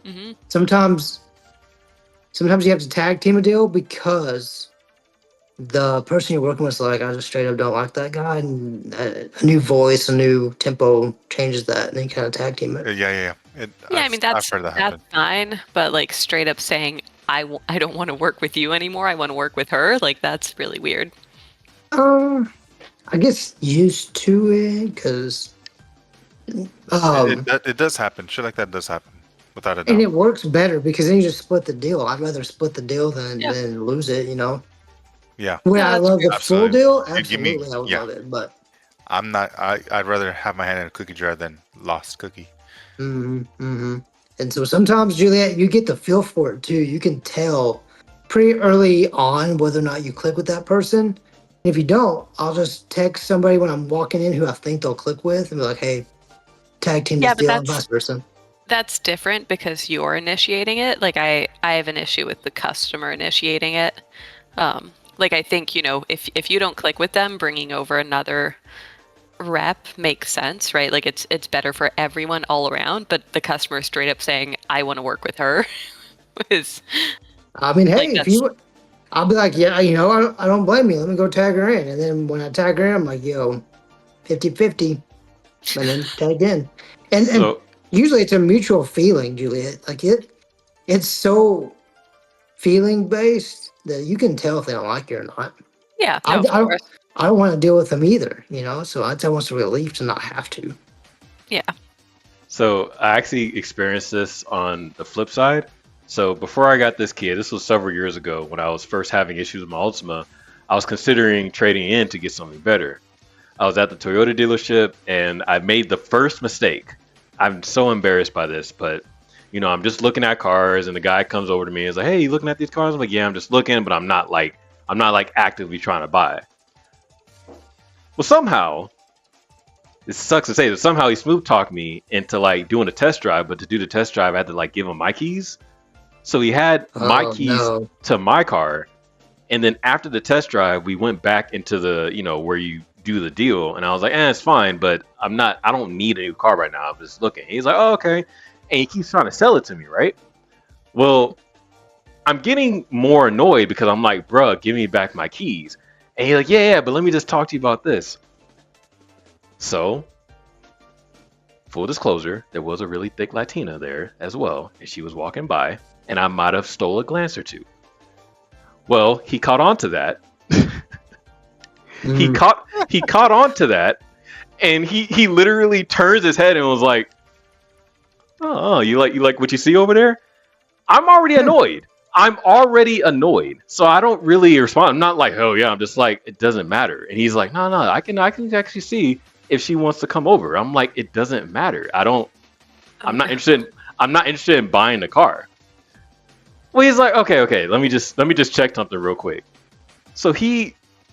Hmm. sometimes you have to tag team a deal because the person you're working with is like, I just straight up don't like that guy, and a new voice, a new tempo changes that, and then you kind of tag team it. Yeah. Yeah, I mean, I've heard that happen. that's fine. But, like, straight up saying, I don't want to work with you anymore. I want to work with her. Like, that's really weird. I guess used to it because It does happen. Shit like that does happen, without a and doubt. it works better because then you just split the deal. I'd rather split the deal Yeah. than lose it. You know, Yeah, would No, I that's love the fair. full absolutely. deal? You give me, Absolutely, I would yeah. love it. But I'm not. I'd rather have my hand in a cookie jar than lost cookie. And so sometimes, Juliet, you get the feel for it too. You can tell pretty early on whether or not you click with that person. And if you don't, I'll just text somebody when I'm walking in who I think they'll click with and be like, hey, tag team Yeah, this but deal and vice versa. that's different because you're initiating it. Like, I have an issue with the customer initiating it. Like, I think, if you don't click with them, bringing over another rep makes sense, right? Like, it's better for everyone all around. But the customer straight up saying, I want to work with her is I mean, like, hey, if that's you, I'll be like, yeah, I don't blame you. Let me go tag her in. And then when I tag her in, I'm like, yo, 50-50. And then tagged in. And So usually it's a mutual feeling, Juliet. Like it's so feeling based that you can tell if they don't like you or not. yeah, I, no, of I don't course. I don't want to deal with them either, so it's almost a relief to not have to. Yeah. So I actually experienced this on the flip side. So before I got this kid, this was several years ago when I was first having issues with my Ultima, I was considering trading in to get something better. I was at the Toyota dealership and I made the first mistake. I'm so embarrassed by this, but I'm just looking at cars and the guy comes over to me and is like, "Hey, you looking at these cars?" I'm like, "Yeah, I'm just looking, but I'm not like actively trying to buy." Well, somehow it sucks to say that somehow he smooth talked me into like doing a test drive, but to do the test drive, I had to like give him my keys. So he had my Oh keys no. to my car, and then after the test drive, we went back into the where you do the deal, and I was like, it's fine, but I don't need a new car right now. I'm just looking. He's like, oh, okay, and he keeps trying to sell it to me, right? Well, I'm getting more annoyed because I'm like, bruh, give me back my keys, and he's like, yeah, but let me just talk to you about this. So full disclosure, there was a really thick Latina there as well, and she was walking by, and I might have stole a glance or two. Well, he caught on to that. Mm. He caught on to that, and he literally turns his head and was like, "Oh, you like what you see over there?" I'm already annoyed. So I don't really respond. I'm not like, "Oh yeah," I'm just like, "It doesn't matter." And he's like, "No, I can actually see if she wants to come over." I'm like, "It doesn't matter. I'm not interested. I'm not interested in buying the car." Well, he's like, okay. Let me just check something real quick. So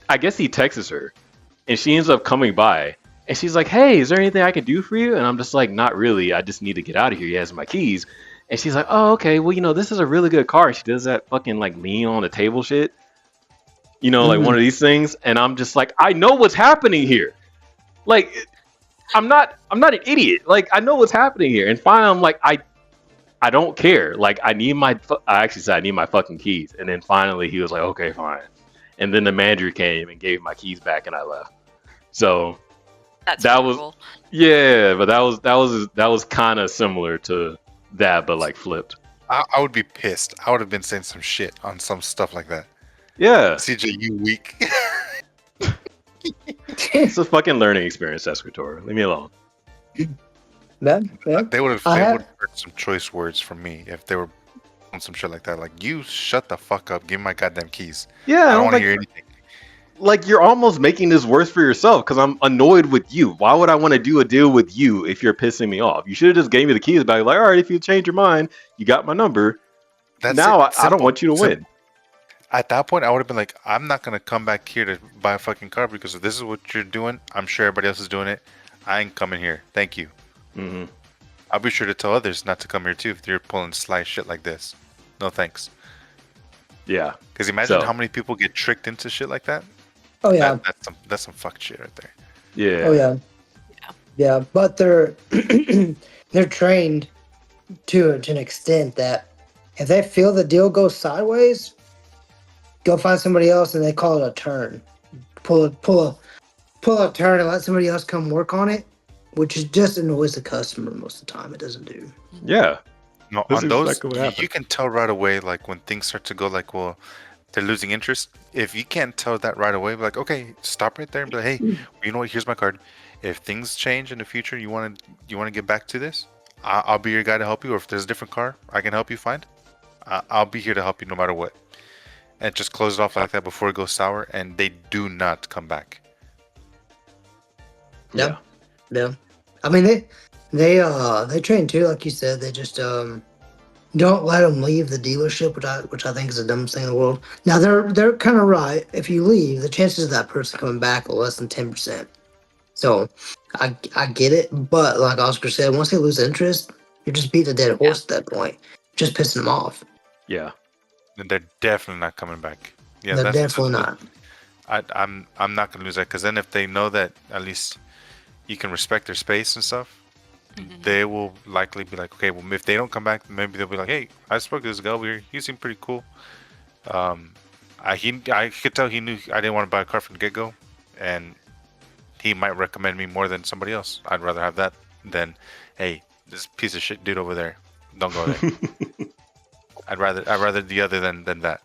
I guess he texts her, and she ends up coming by, and she's like, "Hey, is there anything I can do for you?" And I'm just like, "Not really. I just need to get out of here. He has my keys." And she's like, "Oh, okay. Well, this is a really good car." She does that fucking like lean on the table shit, like one of these things. And I'm just like, I know what's happening here. Like, I'm not an idiot. Like, I know what's happening here. And finally, I'm like, I don't care. Like, I actually said I need my fucking keys. And then finally, he was like, "Okay, fine." And then the manager came and gave my keys back, and I left. So That's that was, horrible. yeah, but that was kind of similar to that, but like flipped. I would be pissed. I would have been saying some shit on some stuff like that. Yeah, CJ, you weak. it's a fucking learning experience, Escritor. Leave me alone. Yeah. They would I have have. heard some choice words from me if they were on some shit like that. Like, you shut the fuck up. Give me my goddamn keys. Yeah, I I don't don't want to like hear anything. like you're almost making this worse for yourself because I'm annoyed with you. Why would I want to do a deal with you if you're pissing me off? You should have just gave me the keys back. Like, all right, if you change your mind, you got my number. That's Now it. I don't Simple. want you to win. At that point, I would have been like, I'm not gonna come back here to buy a fucking car because if this is what you're doing, I'm sure everybody else is doing it. I ain't coming here. Thank you. Mm-hmm. I'll be sure to tell others not to come here too if they're pulling sly shit like this. No thanks. Yeah. Because imagine So- how many people get tricked into shit like that. Oh yeah. That's some fucked shit right there. Yeah. Oh yeah. Yeah, but they're they're trained to an extent that if they feel the deal goes sideways, go find somebody else and they call it a turn. Pull a turn and let somebody else come work on it, which is just annoys the customer most of the time. It doesn't do. Yeah. No, That's on those, exactly what happened. you can tell right away, like when things start to go like, well, they're losing interest. If you can't tell that right away, be like, okay, stop right there and be like, hey, you know what? Here's my card. If things change in the future, you want to get back to this, I'll be your guy to help you. Or if there's a different car I can help you find, I'll be here to help you no matter what. And just close it off like that before it goes sour, and they do not come back. Yeah. Yeah. I mean they train too, like you said. They just don't let them leave the dealership, which I think is the dumbest thing in the world. Now they're kind of right. If you leave, the chances of that person coming back are less than 10%. So I get it, but like Oscar said, once they lose interest, you're just beating a dead horse at that point, just pissing them off. Yeah. And they're definitely not coming back. Yeah, They're that's definitely not. I'm not gonna lose that because then if they know that at least you can respect their space and stuff, they will likely be like, okay, well, if they don't come back, maybe they'll be like, hey, I spoke to this guy over here. He seemed pretty cool. I could tell he knew I didn't want to buy a car from the get go, and he might recommend me more than somebody else. I'd rather have that than, hey, this piece of shit dude over there, don't go there. I'd rather the other than that.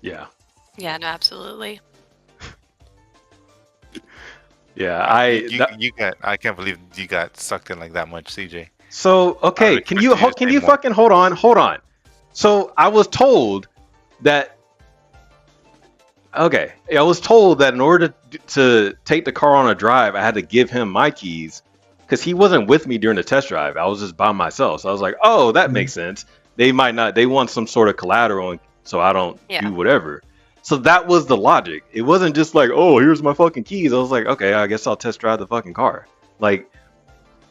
Yeah. Yeah, no, absolutely. Yeah. I can't believe you got sucked in like that much, CJ. So okay, would can expect you you to can say you more. fucking hold on? So I was told that I was told that in order to take the car on a drive, I had to give him my keys because he wasn't with me during the test drive. I was just by myself. So I was like, oh, that makes sense. They might not. They want some sort of collateral, so I don't do whatever. So that was the logic. It wasn't just like, oh, here's my fucking keys. I was like, okay, I guess I'll test drive the fucking car. Like,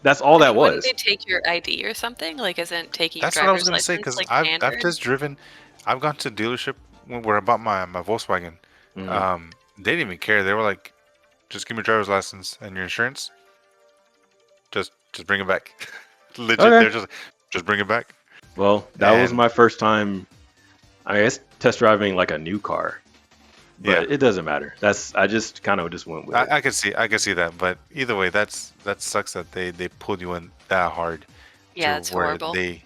that's all that Wouldn't was. they take your ID or something? Like, isn't taking That's your what I was driver's gonna say license because like I've standard? just driven. I've gone to dealership where I bought my Volkswagen. Mhm. They didn't even care. They were like, just give me your driver's license and your insurance. Just bring it back. Legit, Okay. they're just bring it back. Well, that was And- my first time, I guess, test driving like a new car. But it doesn't matter. I just kind of just went with it. I can see that, but either way, that sucks that they pulled you in that hard. Yeah, to it's where horrible. They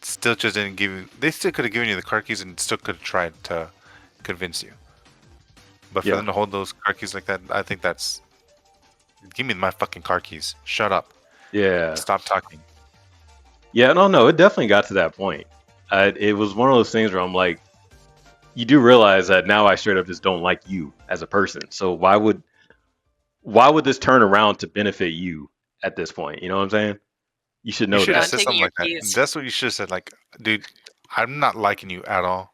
still just didn't give you. They still could have given you the car keys and still could have tried to convince you. But for Yeah. them to hold those car keys like that, I think that's. Give me my fucking car keys. Shut up. Yeah. Stop talking. Yeah, no, it definitely got to that point. It was one of those things where I'm like, you do realize that now I straight up just don't like you as a person. So why would this turn around to benefit you at this point? You know what I'm saying? You should know You should have that. said taking something your like that. keys. That's what you should have said. Like, dude, I'm not liking you at all.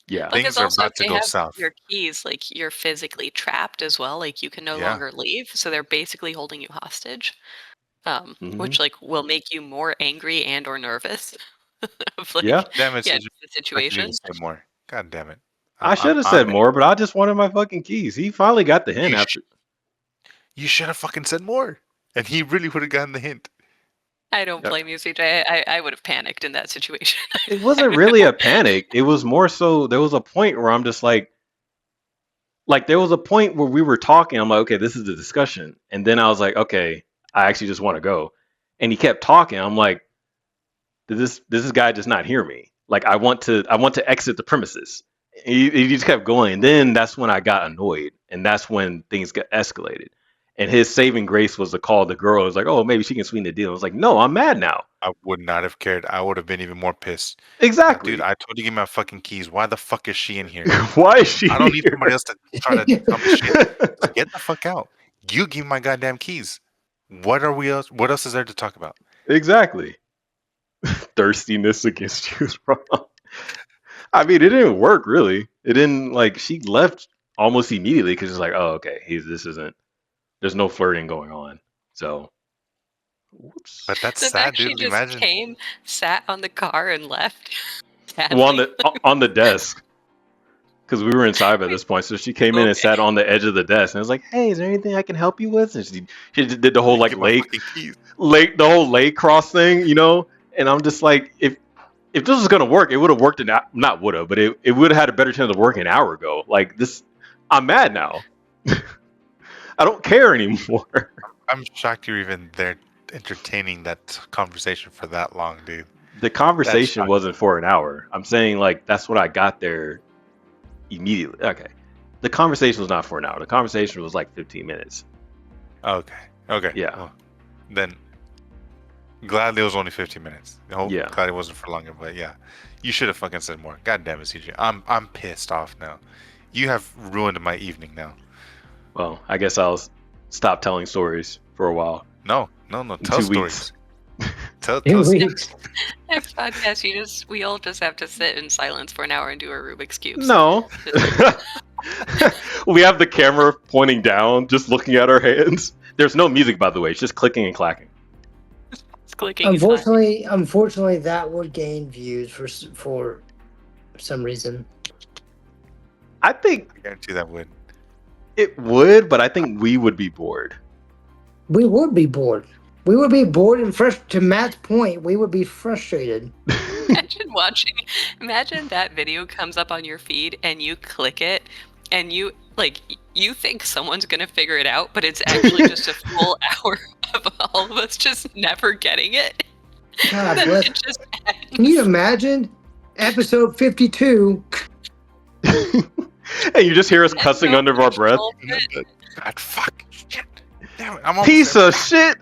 Yeah. Because Things are also, if about to they go have south. your keys, like you're physically trapped as well. Like you can no Yeah. longer leave, so they're basically holding you hostage. Mhm. Which like will make you more angry and or nervous. Of like, Yeah. Damn it, yeah, CJ. just the I can even situation. say more. God damn it. I should have said more, but I just wanted my fucking keys. He finally got the hint after. You should have fucking said more, and he really would have gotten the hint. I don't blame you, CJ. I would have panicked in that situation. It wasn't really a panic. It was more so there was a point where I'm just like there was a point where we were talking. I'm like, okay, this is the discussion. And then I was like, okay, I actually just want to go. And he kept talking. I'm like, did this guy just not hear me? Like I want to exit the premises. He just kept going. And then that's when I got annoyed. And that's when things got escalated. And his saving grace was to call the girl. It was like, oh, maybe she can sweeten the deal. I was like, no, I'm mad now. I would not have cared. I would have been even more pissed. Exactly. Dude, I told you to give me my fucking keys. Why the fuck is she in here? Why is she I don't need here? somebody else to try to tell me shit. So get the fuck out. You give me my goddamn keys. What else is there to talk about? Exactly. Thirstiness against you is wrong. I mean, it didn't work really. It didn't she left almost immediately because it's like, oh, okay, this isn't. There's no flirting going on. So, whoops. But that's The sad, fact she dude. just Imagine. came, sat on the car, and left. Well, Sadly. on the desk because we were inside by this point. So she came in and Okay. sat on the edge of the desk and I was like, hey, is there anything I can help you with? And she just did the whole like Get my fucking keys. the whole leg cross thing, you know. And I'm just like, if this was gonna work, it would have worked not would have, but it would have had a better chance of working an hour ago. Like this, I'm mad now. I don't care anymore. I'm shocked you're even there entertaining that conversation for that long, dude. The conversation shocking. wasn't for an hour. I'm saying like that's what I got there immediately. Okay, the conversation was not for an hour. The conversation was like 15 minutes. Okay. Yeah. Well, then glad it was only 15 minutes. Yeah. Glad it wasn't for longer, but yeah. You should have fucking said more. God damn it, CJ. I'm pissed off now. You have ruined my evening now. Well, I guess I'll stop telling stories for a while. No. Tell 2 stories. weeks. Tell 2 stories. weeks. Next podcast, we all just have to sit in silence for an hour and do our Rubik's cubes. No. We have the camera pointing down, just looking at our hands. There's no music, by the way. It's just clicking and clacking. It's clicking. is fine. Unfortunately, that would gain views for some reason. I think I guarantee that would. it would, but I think we would be bored. We would be bored. We would be bored and fresh. To Matt's point, we would be frustrated. Imagine that video comes up on your feed and you click it and you think someone's gonna figure it out, but it's actually just a full hour of all of us just never getting it. God Then bless. it just ends. Can you imagine episode 52? And you just hear us cussing under our breath. God, fuck. Shit. Damn it. I'm almost Piece there. of shit.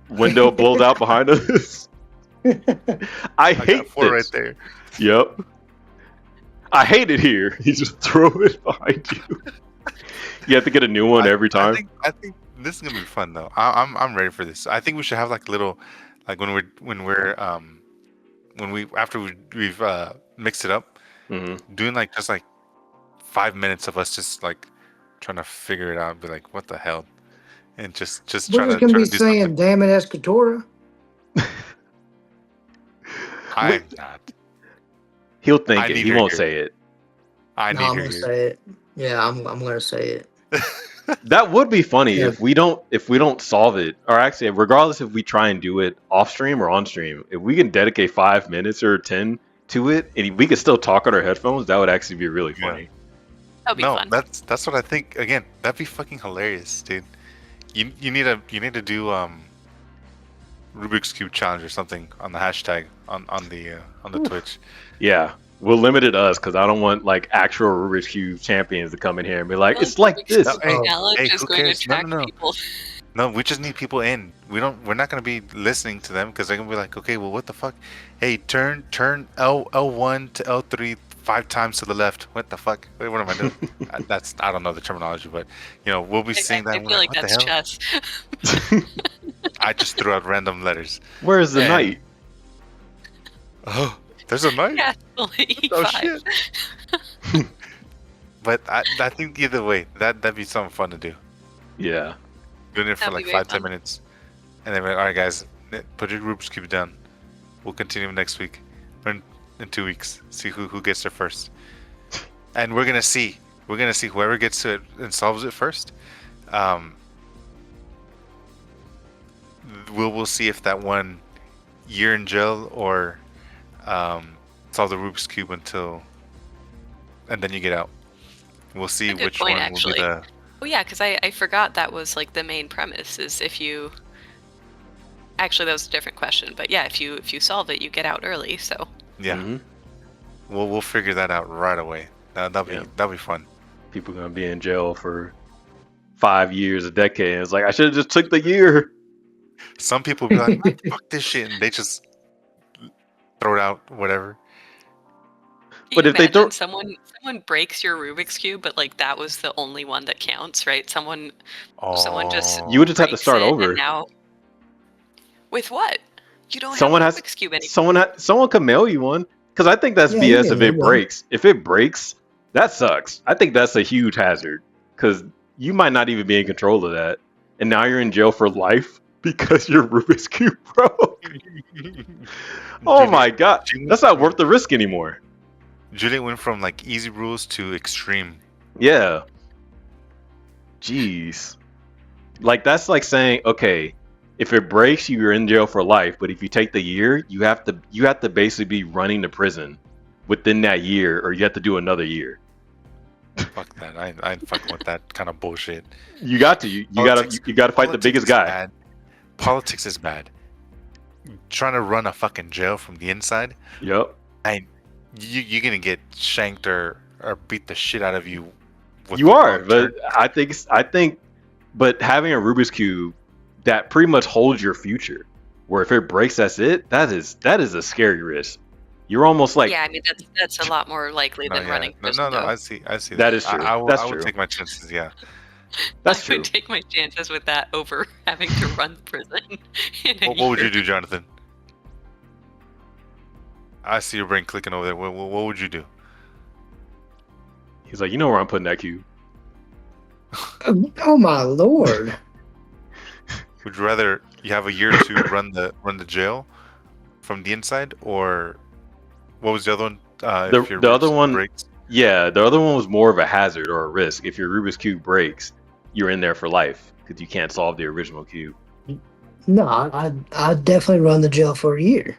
Window blows out behind us. I I hate got 4 right this. there. Yep. I hate it here. You just throw it behind you. You have to get a new one every time. I think this is gonna be fun though. I'm ready for this. I think we should have like little, like when we after we've mixed it up, doing like just like 5 minutes of us just like trying to figure it out, and be like, what the hell, and just We're trying just to gonna be do saying, something. "Damn it, Escatora." I'm not. He'll think I it. need He her won't here. say it. I No, need I'm her gonna here. say it. Yeah, I'm gonna say it. That would be funny Yeah. if we don't solve it, or actually, regardless if we try and do it off stream or on stream, if we can dedicate 5 minutes or 10 to it, and we could still talk on our headphones, that would actually be really Yeah. funny. That'll be No, fun. that's what I think. Again, that'd be fucking hilarious, dude. You need to do Rubik's Cube challenge or something on the hashtag on the Twitch. Yeah, we'll limit it us because I don't want like actual Rubik's Cube champions to come in here and be like, it's like this. No, hey, Challenge hey, is who going to cares? No, attract no. people. No, we just need people in. We're not gonna be listening to them because they're gonna be like, okay, well, what the fuck? Hey, turn L1 to L3 5 times to the left. What the fuck? Wait, what am I doing? I don't know the terminology, but we'll be seeing that. I and feel we're like what that's the hell? chess. I just threw out random letters. Where's the Yeah. knight? Oh, there's a knight. Yeah, E5. Oh shit. But I think either way, that'd be something fun to do. Yeah. Doing it for That'd like be very 5-10 fun. minutes, and then we're like, all right, guys, put your Rubik's Cube down. We'll continue next week, or in 2 weeks. See who gets there first, and we're gonna see whoever gets to it and solves it first. We'll see if that one year in jail or solve the Rubik's Cube and then you get out. We'll see A good which point, one actually. will be the. Oh yeah, because I forgot that was like the main premise is if you. Actually, that was a different question, but yeah, if you solve it, you get out early. So Yeah, Mhm. we'll figure that out right away. That'll be fun. People gonna be in jail for 5 years, a decade. And it's like I should have just took the year. Some people be like, "Man, fuck this shit," and they just throw it out, whatever. But if they imagine don't- someone breaks your Rubik's cube, but like that was the only one that counts, right? Someone just You would just have to breaks start it, and over. now with what? You don't Someone have has a Rubik's cube anymore. someone could mail you one because I think that's Yeah, you BS can if mail it one. breaks. If it breaks, That sucks. I think that's a huge hazard because you might not even be in control of that, and now you're in jail for life because your Rubik's cube broke. Oh my god, that's not worth the risk anymore. Julian went from like easy rules to extreme. Yeah. Jeez. Like that's like saying, okay, if it breaks, you're in jail for life, but if you take the year, you have to basically be running to prison within that year, or you have to do another year. Fuck that. I ain't fucking with that kind of bullshit. You got to you gotta fight the biggest guy. Bad. Politics is bad. Trying to run a fucking jail from the inside, Yep. and you're gonna get shanked or beat the shit out of you. You are, but I think, but having a Rubik's cube that pretty much holds your future, where if it breaks, that's it. That is a scary risk. You're almost like Yeah, I mean that's a lot more likely than running. No. though. I see. That is true. I That's would true. take my chances. Yeah. That's I true. would take my chances with that over having to run prison. What would you do, Jonathan? I see your brain clicking over there. What would you do? He's like, you know where I'm putting that cube. Oh my lord! Would you rather you have a year to run the jail from the inside, or what was the other one? The other one, breaks? yeah, the other one was more of a hazard or a risk. If your Rubik's cube breaks, you're in there for life because you can't solve the original cube. No, I'd definitely run the jail for a year.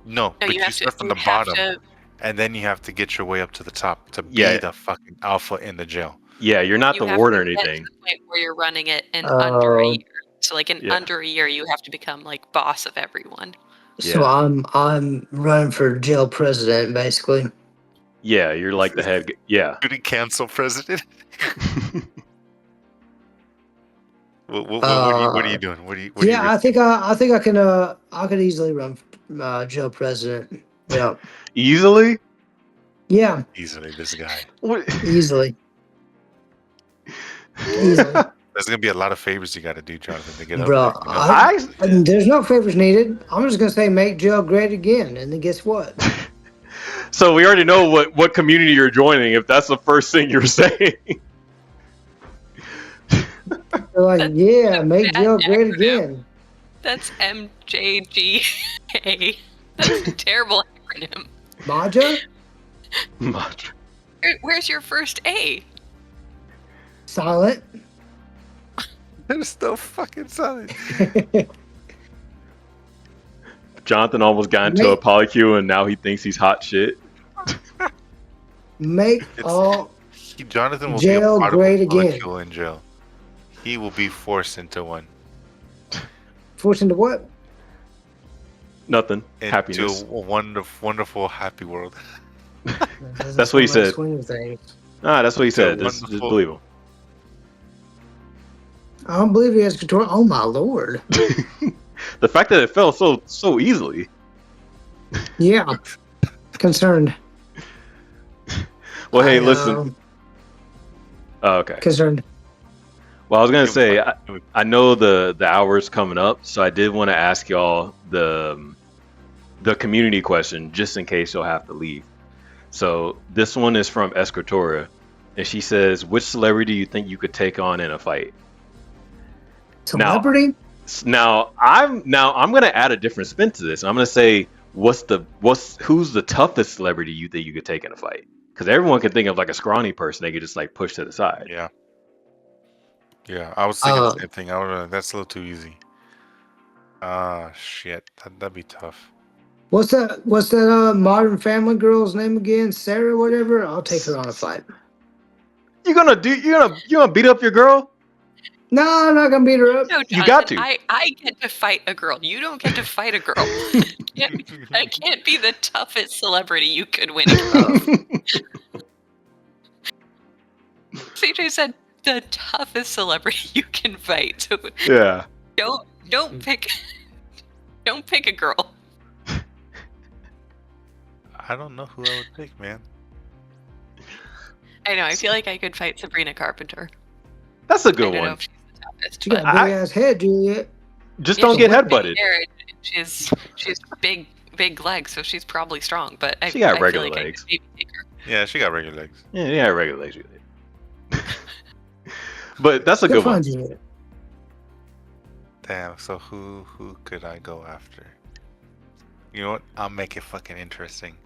No, No, but you you have start to. from You the have bottom, to. and then you have to get your way up to the top to Yeah. be the fucking alpha in the jail. Yeah, you're not You the have ward to or get to anything. the point where you're running it in under a Oh. year. So like in Yeah. under a year, you have to become like boss of everyone. So Yeah. I'm running for jail president, basically. Yeah, you're like the head. Yeah. Could he cancel president? What are you doing? What are you Yeah, I think I can I could easily run jail president. Yeah, Easily? yeah, easily this guy? What? easily. Easily. There's gonna be a lot of favors you got to do, Jonathan, to get up Bro, there. You know? and there's no favors needed. I'm just gonna say make jail great again, and then guess what? So we already know what community you're joining if that's the first thing you're saying. They're like, yeah, make that jail great acronym. again. That's MJGA. That's a terrible acronym. Maja, Where's your first A? silent. There's still fucking silent. Jonathan almost got into a polycule and now he thinks he's hot shit. Make all Jonathan will jail be a part great of a again. molecule in jail. He will be forced into one. forced into what? Nothing. Into Happiness. a wonderful, happy world. That's what he said. Swing of things. Ah, that's what he It's a said. Just wonderful- believe him. I don't believe he has control. Oh my lord! The fact that it fell so easily. Yeah, concerned. Well, hey, I, listen. Oh, okay. Concerned. Well, I was gonna say I know the hour's coming up, so I did want to ask y'all the community question just in case you'll have to leave. So this one is from Escritora, and she says, "Which celebrity do you think you could take on in a fight?" Celebrity? Now I'm gonna add a different spin to this. I'm gonna say, who's the toughest celebrity you think you could take in a fight? Because everyone can think of like a scrawny person they could just like push to the side. Yeah. Yeah, I was thinking the same thing. That's a little too easy. Shit. That'd be tough. What's that Modern Family girl's name again? Sarah, whatever. I'll take her on a fight. You gonna beat up your girl? No, I'm not gonna beat her up. No, You got Jonathan, to. I get to fight a girl. You don't get to fight a girl. I can't be the toughest celebrity you could win against. CJ said the toughest celebrity you can fight. So Yeah. don't pick a girl. I don't know who I would pick, man. I know. I feel like I could fight Sabrina Carpenter. That's a I good don't know one. if she's the toughest. She got a but- big ass head, Juliet. Just Yeah, don't she's get got big headbutted. hair and she's big legs, so she's probably strong. But I She got I regular feel like legs. I could maybe take her. Yeah, she got regular legs. Yeah, regular legs. But that's a You'll good one. find you. Damn. So who could I go after? You know what? I'll make it fucking interesting.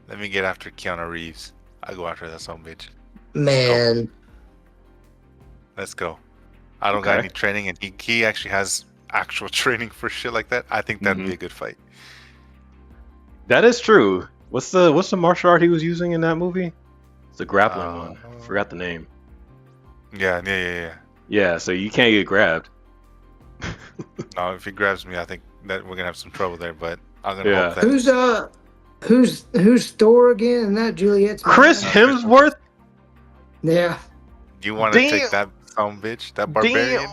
Let me get after Keanu Reeves. I go after that son of a bitch. Man, Let's go. I don't got Okay. any training, and he actually has actual training for shit like that. I think that'd be a good fight. That is true. What's the martial art he was using in that movie? It's the grappling one. Forgot the name. Yeah. Yeah, so you can't get grabbed. No, if he grabs me, I think that we're gonna have some trouble there. But I'm gonna Yeah. hope that who's Thor again? And that Juliet's Chris man? Hemsworth? Yeah, you want to Damn. take that son bitch, that barbarian.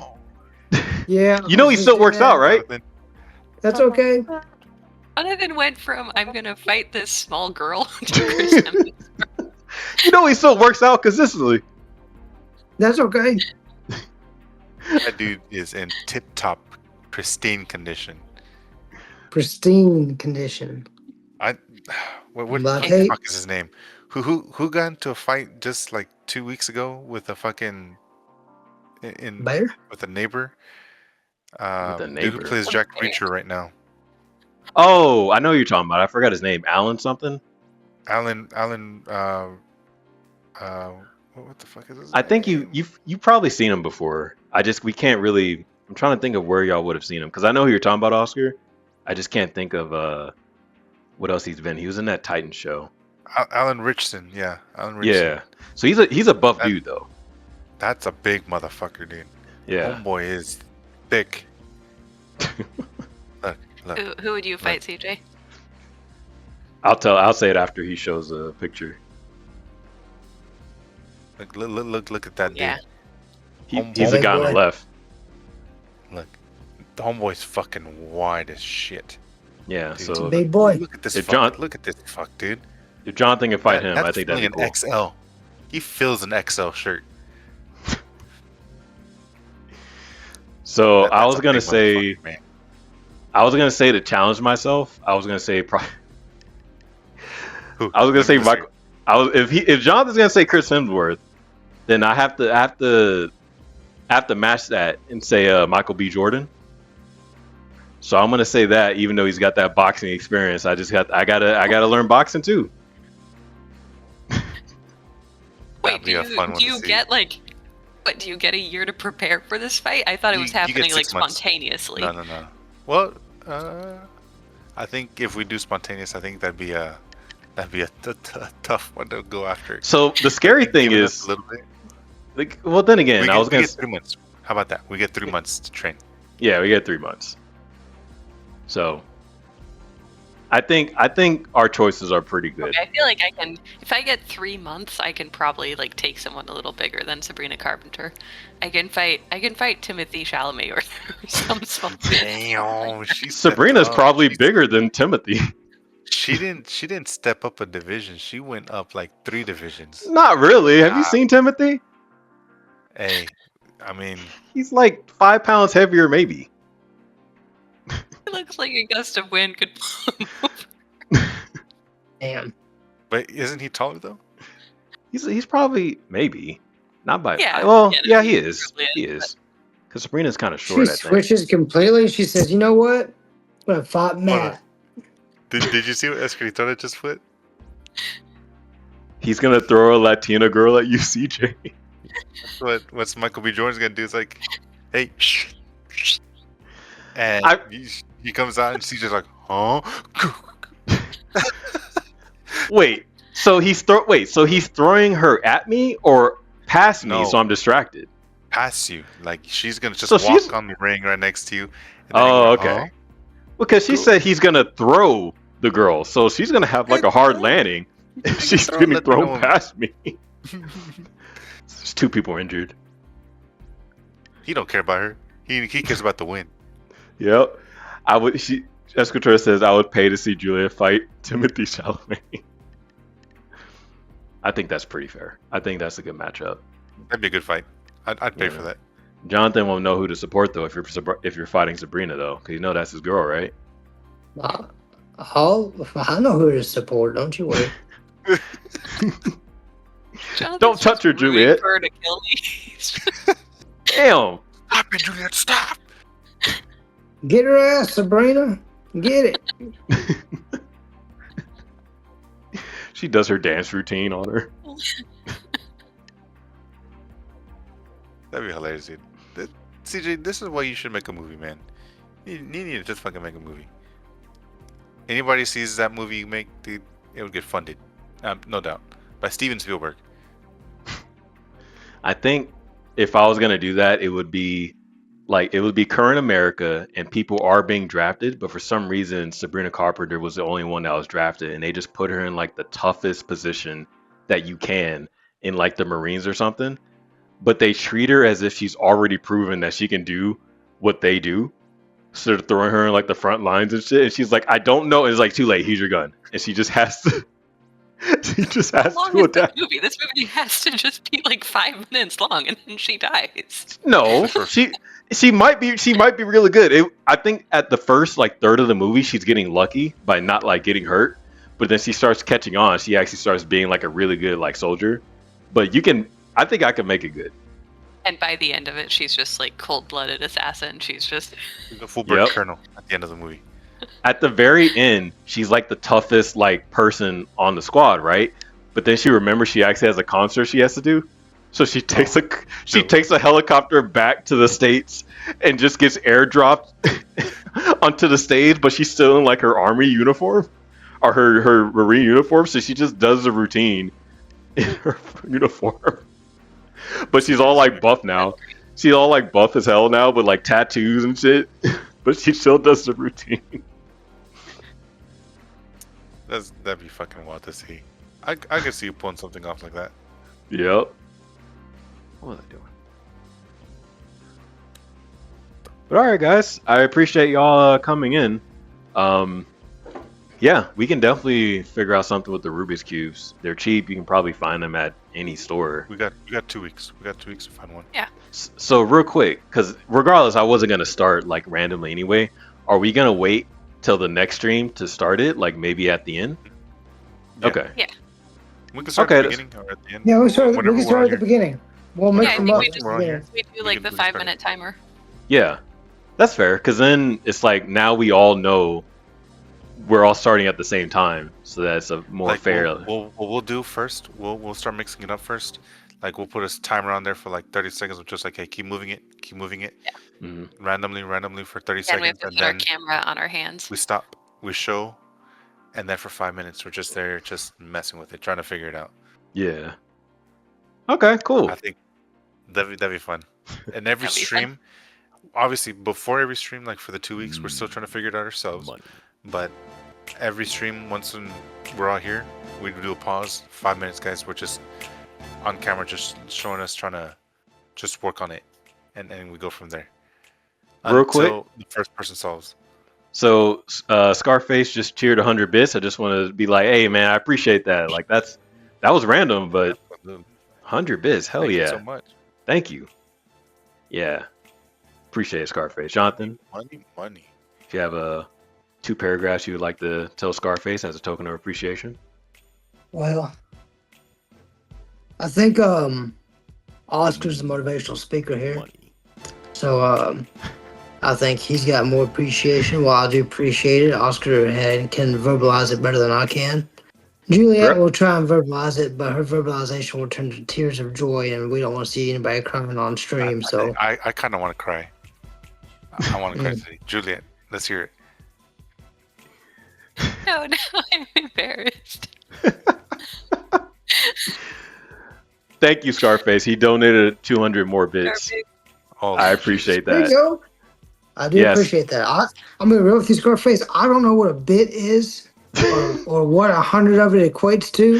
yeah. You know he still works out, right? That's okay. Jonathan went from I'm gonna fight this small girl to Chris Hemsworth. You know he still works out consistently. That's okay. That dude is in tip-top, pristine condition. Pristine condition. What Black the Hate? fuck is his name? Who got into a fight just like 2 weeks ago with a fucking Bear? with a neighbor? With a Dude neighbor? who plays Jack Reacher right now. Oh, I know who you're talking about. I forgot his name. Alan something? Alan. What the fuck is his I think name? you've probably seen him before. We can't really. I'm trying to think of where y'all would have seen him because I know who you're talking about, Oscar. I just can't think of what else he's been. He was in that Titan show. Alan Richardson. Yeah, Alan Richardson. Yeah. So he's a buff dude though. That's a big motherfucker, dude. Yeah. Homeboy is thick. Look. Who would you fight, CJ? I'll say it after he shows a picture. Look at that dude. Yeah. He's the guy on the left. Look, the homeboy's fucking wide as shit. Yeah. Dude, So Big boy. Look at this. If Look at this fuck, dude. if Jonathan can fight him, I That's think that'd be filling cool. an XL. He fills an XL shirt. So I That's was a gonna big say, motherfucker, man. to challenge myself. I was gonna say, Who? I was gonna say Let me Michael. If Jonathan's gonna say Chris Hemsworth, then I have to match that and say Michael B. Jordan. So I'm gonna say that, even though he's got that boxing experience, I gotta learn boxing too. Wait, be a fun one do to you see. get like, what? Do you get a year to prepare for this fight? I thought it was You get happening like 6 months. spontaneously. No. Well, I think if we do spontaneous, I think that'd be a tough one to go after. So the scary thing Give it us is, a little bit. like, well, then again, We I was gonna get 3 months. How about that? We get 3 months to train. yeah, we get 3 months. So I think our choices are pretty good. Okay, I feel like I can. If I get 3 months, I can probably like take someone a little bigger than Sabrina Carpenter. I can fight Timothy Chalamet or some something. Damn, Sabrina's probably bigger than Timothy. She didn't step up a division. She went up like 3 divisions. Not really. Have you seen Timothy? Hey, I mean, He's like 5 pounds heavier, maybe. It looks like a gust of wind could blow him over. Damn. but isn't he taller though? He's probably maybe not by. Yeah, Well, yeah, he he is. probably He is, is. Because Sabrina's kind of She short. I think. switches completely. She says, "You know what? I'm gonna fight Matt." Did you see what Escritora just put? He's gonna throw a Latina girl at you, CJ. What's Michael B. Jordan's gonna do is like, hey, and he comes out and she's just like, huh? Wait. So he's throwing her at me or past me, No. so I'm distracted. Pass you, like she's gonna just So walk she's- on the ring right next to you. And then Oh, you go, okay. huh? Because she said he's gonna throw the girl, so she's gonna have like a hard landing. She's throw gonna Latino throw woman. past me. There's 2 people injured. He don't care about her. He cares about the win. Yep. Escritora says I would pay to see Julia fight Timothy Chalamet. I think that's pretty fair. I think that's a good matchup. That'd be a good fight. I'd pay for that. Jonathan won't know who to support though if you're fighting Sabrina though, because you know that's his girl, right? I know who to support. Don't you worry. Jonathan's Don't touch just her, rooting Juliet. for her to kill me. Damn. Stop it, Juliet! Stop! Get her ass, Sabrina. Get it. She does her dance routine on her. That'd be hilarious, dude. CJ, this is why you should make a movie, man. You need to just fucking make a movie. Anybody sees that movie you make, dude, it would get funded. No doubt. By Steven Spielberg. I think if I was gonna do that, it would be current America and people are being drafted, but for some reason Sabrina Carpenter was the only one that was drafted, and they just put her in like the toughest position that you can in like the Marines or something. But they treat her as if she's already proven that she can do what they do. So they're throwing her in like the front lines and shit, and she's like, I don't know. And it's like too late. Here's your gun, and she just has to. She just has How long to is the adapt. movie? This movie has to just be like 5 minutes long, and then she dies. No, she might be really good. I think at the first like third of the movie, she's getting lucky by not like getting hurt, but then she starts catching on. She actually starts being like a really good like soldier. But I think I can make it good. And by the end of it, she's just like cold-blooded assassin. She's just He's a full-bird Yep. colonel at the end of the movie. At the very end, she's like the toughest like person on the squad, right? But then she remembers she actually has a concert she has to do, so she takes a helicopter back to the States and just gets airdropped onto the stage. But she's still in like her army uniform or her marine uniform, so she just does the routine in her uniform. But she's all like buff now. She's all like buff as hell now with like tattoos and shit. But she still does the routine. That'd be fucking wild to see. I could see you pulling something off like that. Yep. What was I doing? But all right, guys. I appreciate y'all coming in. Yeah, we can definitely figure out something with the Rubik's cubes. They're cheap. You can probably find them at any store. We got 2 weeks. We got 2 weeks to find one. So real quick, because regardless, I wasn't gonna start like randomly anyway. Are we gonna wait till the next stream to start it? Like maybe at the end? Yeah. Okay. We can start Okay, at the beginning or at the end. Yeah, we can Whenever start we're at the on beginning. We'll make Yeah, I them think up. we at just- the beginning. we do like the we can start 5-minute timer. Yeah, that's fair. Because then it's like now we all know we're all starting at the same time, so that's a more Like, fair. We'll do first. We'll start mixing it up first. Like we'll put a timer on there for like 30 seconds, of just like, hey, keep moving it, Mhm. randomly for 30 And we have seconds, to and put our then camera on our hands. we stop, we show, and then for 5 minutes we're just there, just messing with it, trying to figure it out. Yeah. Okay. Cool. I think that'd be fun. And every That'd be fun. stream, obviously, before every stream, like for the 2 weeks, we're still trying to figure it out ourselves. But every stream, once we're all here, we do a pause, 5 minutes, guys. We're just on camera, just showing us trying to just work on it, and we go from there. Real quick. Until the first person solves. So Scarface just cheered 100 bits. I just want to be like, hey man, I appreciate that. Like that was random, but 100 bits, hell Thank you yeah. so much. Thank you. Yeah. Appreciate it, Scarface. Jonathan, Money. if you have 2 paragraphs you would like to tell Scarface as a token of appreciation. Well, I think Oscar's the motivational speaker here. So I think he's got more appreciation. While I do appreciate it, Oscar can verbalize it better than I can. Juliet Right. will try and verbalize it, but her verbalization will turn to tears of joy, and we don't want to see anybody crying on stream. So I kind of want to cry. I want to cry today. Juliet, let's hear it. No, I'm embarrassed. Thank you, Scarface. He donated 200 more bits. Oh, I appreciate there you that. go. I do Yes. appreciate that. I'm gonna be real with you, Scarface. I don't know what a bit is, or what 100 of it equates to.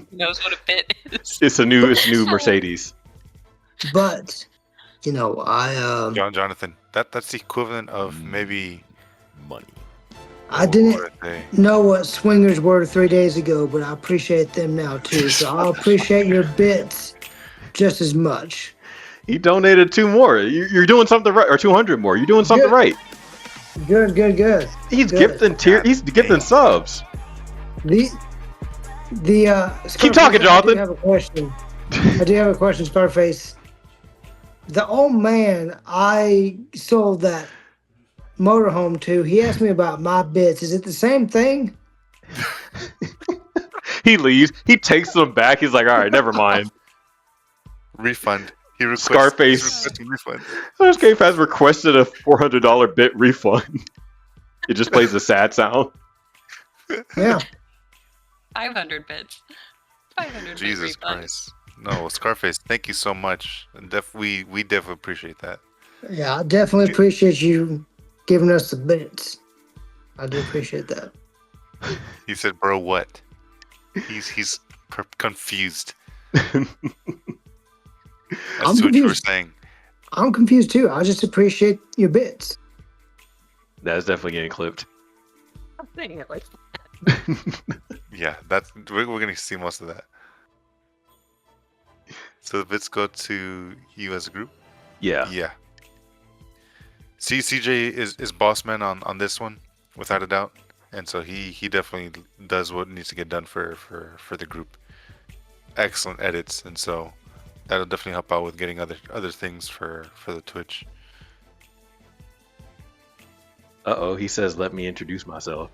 He knows what a bit is. It's a new Mercedes. But you know, Jonathan, that's the equivalent of maybe I didn't what are they? know what swingers were 3 days ago, but I appreciate them now too. So I'll appreciate your bits just as much. He donated 2 more. You're doing something right, or 200 more. You're doing something Good. right. Good. He's Good. gifting He's gifting subs. These Keep talking, Scarface, I do Jonathan. have a question. I do have a question, Scarface. The old man I sold that motorhome to, he asked me about my bits. Is it the same thing? He leaves. He takes them back. He's like, all right, never mind. Refund. He requests. Scarface. He's requesting refund. Scarface has requested a $400 bit refund. It just plays a sad sound. Yeah. 500 bits. 500 Jesus bit refund. Christ. No, Scarface, thank you so much. And we definitely appreciate that. Yeah, I definitely appreciate you giving us the bits. I do appreciate that. He said, "Bro, what?" He's confused I'm as to what you were confused. saying. I'm confused too. I just appreciate your bits. That's definitely getting clipped. I'm saying it like Yeah, we're gonna see most of that. So the bits go to you as a group. Yeah. Yeah. See, CJ is boss man on this one, without a doubt, and so he definitely does what needs to get done for the group. Excellent edits, and so that'll definitely help out with getting other things for the Twitch. Uh-oh, he says, let me introduce myself.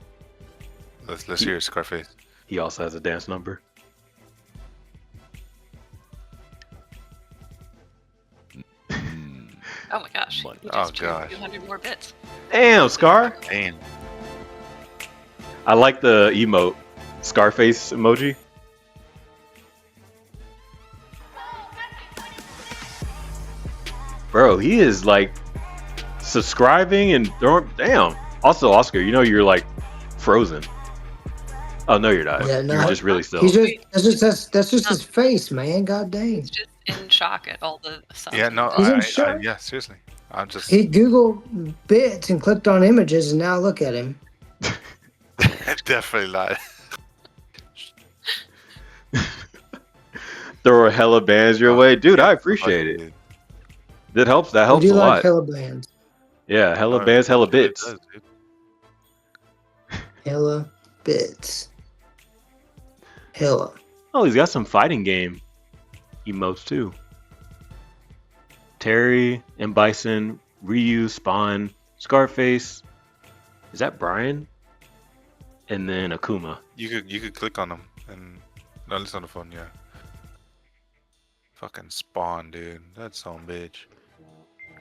Let's hear it, Scarface. He also has a dance number. oh my gosh. Money. You Oh, just turned gosh. 200 more bits. Damn, Scar. Damn. I like the emote. Scarface emoji. Bro, he is like subscribing and throwing. Damn. Also, Oscar, you know you're like frozen. Oh no, you're not. Yeah, no, You're just really still. He's just that's just his face, man. God dang. He's just in shock at all the sounds. Yeah, no, He's in shock. yeah, seriously. I'm just He Googled bits and clicked on images, and now look at him. definitely lied. Throw a hella bands your way, dude. I appreciate it. That helps. That I helps do a like lot. hella bands. Yeah, hella No, bands, hella it really bits. does, dude. Hella bits. Hella. Oh, he's got some fighting game emotes too. Terry and Bison, Ryu, Spawn, Scarface. Is that Brian? And then Akuma. You could click on them and at least on the phone, yeah. Fucking Spawn, dude. That's some bitch.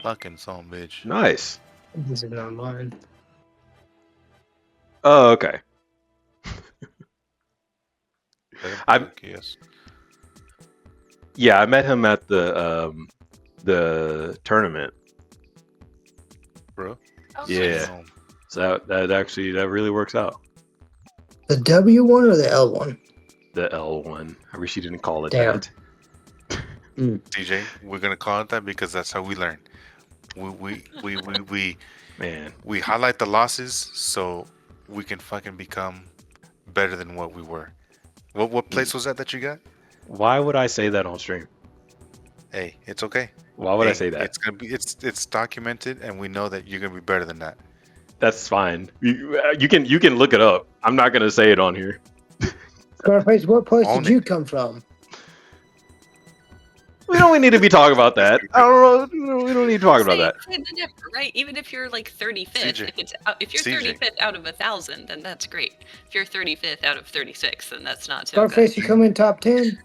Fucking some bitch. Nice. This is not mine. Oh, okay. I- Yes. Yeah, I met him at the tournament. Bro. Oh, Yeah. Um, So that actually that really works out. The W one or the L one? The L one. I wish he didn't call it Damn. that. DJ, we're gonna call it that because that's how we learn. We Man. we highlight the losses so we can fucking become better than what we were. What place was that you got? Why would I say that on stream? Hey, it's okay. Why would I Hey, say that? It's gonna be it's documented, and we know that you're gonna be better than that. That's fine. You can look it up. I'm not gonna say it on here. Scarface, what place Own did you come from? We don't need to be talking about that. I don't know. We don't need to talk about that. Say the number, right? Even if you're like 35th, CJ. if you're CJ. 35th out of 1,000, then that's great. If you're 35th out of 36, then that's not so Scarface, good. you come in top 10?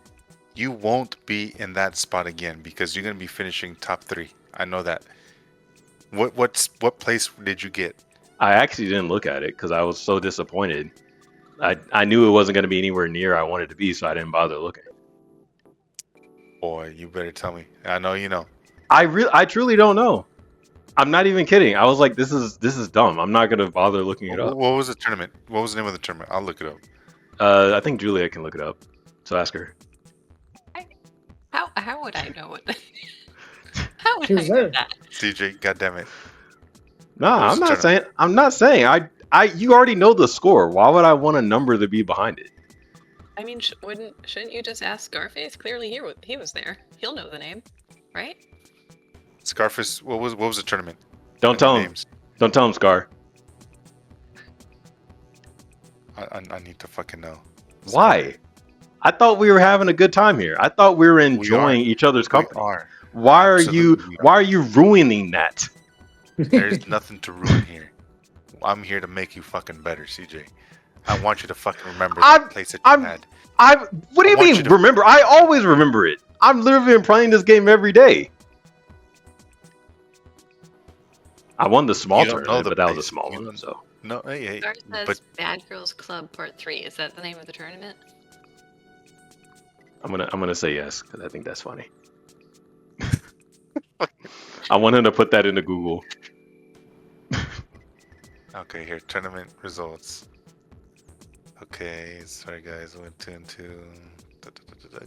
You won't be in that spot again because you're gonna be finishing top 3. I know that. What place did you get? I actually didn't look at it because I was so disappointed. I knew it wasn't going to be anywhere near I wanted to be, so I didn't bother looking. Boy, you better tell me. I know you know. I truly don't know. I'm not even kidding. I was like, this is dumb. I'm not going to bother looking it up. What was the tournament? What was the name of the tournament? I'll look it up. I think Julia can look it up. So ask her. How would I know what? How would She I was know there. that? CJ, goddammit. Nah, was I'm the not saying. I'm not saying. You already know the score. Why would I want a number to be behind it? I mean, shouldn't you just ask Scarface? Clearly, he was there. He'll know the name, right? Scarface, what was the tournament? Don't tell him. Names. Don't tell him, Scar. I need to fucking know. Why? I thought we were having a good time here. I thought we were We are. enjoying each other's We company. are. Why Absolutely we are you ruining that? There's nothing to ruin here. I'm here to make you fucking better, CJ. I want you to fucking remember I'm- that place that you I'm- had. What do I you want mean you to- remember? I always remember it. I'm literally been playing this game every day. I won the small You don't know tournament, the but that was a place. small You one. don't- So No, hey, Star says but Bad Girls Club Part 3. Is that the name of the tournament? I'm gonna say yes because I think that's funny. I want him to put that into Google. okay, here tournament results. Okay, sorry guys, went 2 and 2.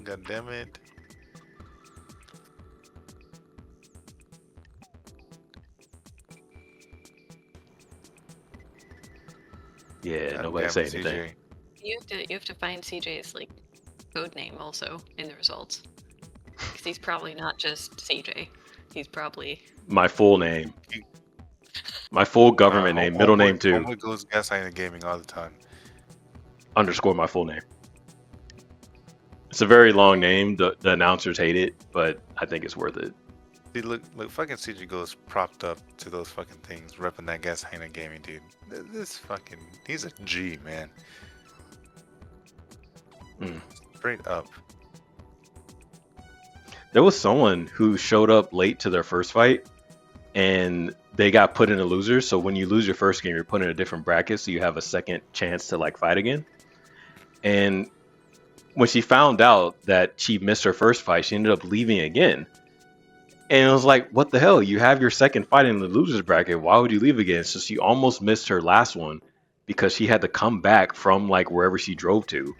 God damn it. Yeah, God nobody damn say it, anything. CJ. You have to find CJ's like code name also in the results. Because he's probably not just CJ. He's probably My full name, my full government name, middle name too. Homeboy goes gaslighting gaming all the time. Underscore my full name. It's a very long name. The announcers hate it, but I think it's worth it. See, look, fucking CJ goes propped up to those fucking things, repping that gaslighting gaming, dude. This fucking, he's a G, man. Mm. Straight up. There was someone who showed up late to their first fight, and they got put in a loser. So when you lose your first game, you're put in a different bracket, so you have a second chance to like fight again. And when she found out that she missed her first fight, she ended up leaving again. And it was like, what the hell? You have your second fight in the losers bracket. Why would you leave again? So she almost missed her last one because she had to come back from like wherever she drove to.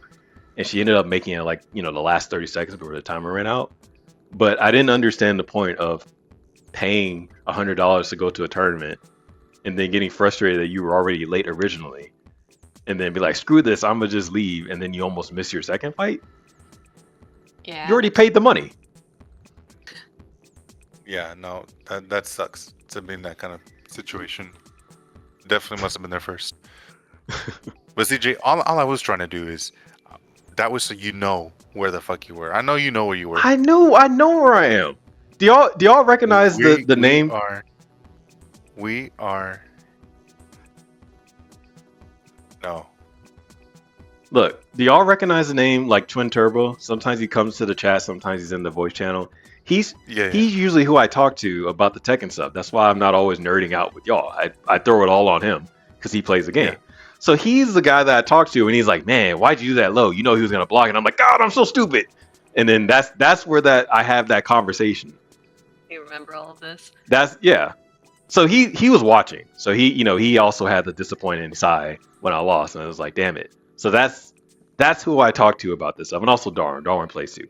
And she ended up making it like, the last 30 seconds before the timer ran out. But I didn't understand the point of paying $100 to go to a tournament and then getting frustrated that you were already late originally. And then be like, screw this, I'm going to just leave. And then you almost miss your second fight. yeah. You already paid the money. Yeah, no, that sucks to be in that kind of situation. Definitely must have been there first. But CJ, all I was trying to do is, that was so you know where the fuck you were. I know you know where you were. I know where I am. Do y'all recognize the name? We are. No. Look, do y'all recognize the name like Twin Turbo? Sometimes he comes to the chat, sometimes he's in the voice channel. He's usually who I talk to about the tech and stuff. That's why I'm not always nerding out with y'all. I throw it all on him because he plays the game. Yeah. So he's the guy that I talk to, and he's like, "Man, why'd you do that low? You know he was gonna block." And I'm like, "God, I'm so stupid." And then that's where I have that conversation. You remember all of this? Yeah. So he was watching. So he also had the disappointing sigh when I lost, and I was like, "Damn it." So that's who I talk to about this stuff, and also Darwin plays too.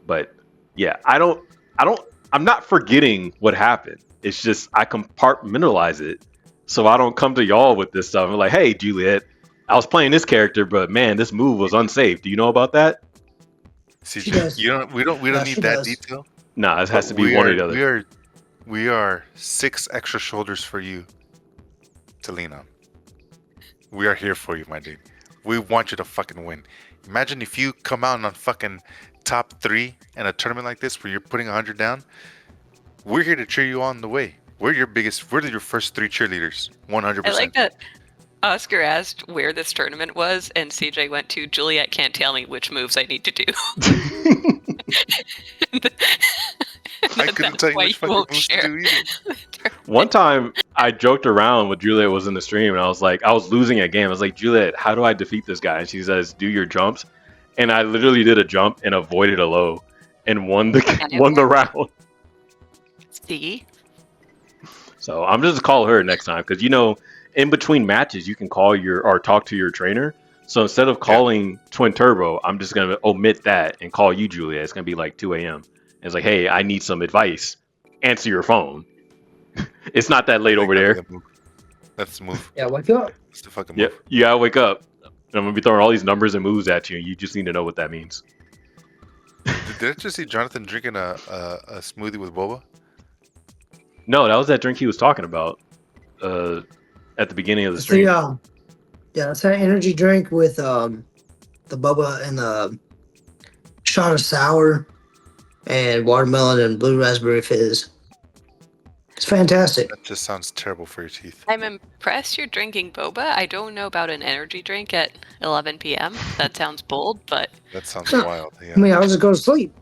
But yeah, I'm not forgetting what happened. It's just I compartmentalize it, so I don't come to y'all with this stuff. I'm like, hey, Juliet, I was playing this character, but man, this move was unsafe. Do you know about that? She does. We don't Yeah, need she that does. detail. Nah, it has to be We one are- or the other. We are 6 extra shoulders for you to lean on. We are here for you, my dude. We want you to fucking win. Imagine if you come out on fucking top 3 in a tournament like this where you're putting 100 down. We're here to cheer you on the way. We're your first 3 cheerleaders. 100%. I like that Oscar asked where this tournament was, and CJ went to Juliet can't tell me which moves I need to do. I couldn't tell you which fucking moves to do either. One time I joked around when Juliet was in the stream, and I was like, I was losing a game. I was like, Juliet, how do I defeat this guy? And she says, do your jumps. And I literally did a jump and avoided a low and won the round. See? So I'm just call her next time because in between matches you can call or talk to your trainer. So instead of calling Twin Turbo, I'm just gonna omit that and call you, Julia. It's gonna be like 2 a.m. It's like, hey, I need some advice. Answer your phone. It's not that late over there. That's the move. Yeah, wake up. That's the fucking Yep, move. you gotta wake up. I'm gonna be throwing all these numbers and moves at you, and you just need to know what that means. Did I just see Jonathan drinking a smoothie with boba? No, that was that drink he was talking about at the beginning of the stream. Yeah, it's an energy drink with the boba and shot of sour, and watermelon and blue raspberry fizz. It's fantastic. That just sounds terrible for your teeth. I'm impressed you're drinking boba. I don't know about an energy drink at 11 p.m. That sounds bold, but That sounds No. wild. Yeah. I mean, I'll just go to sleep.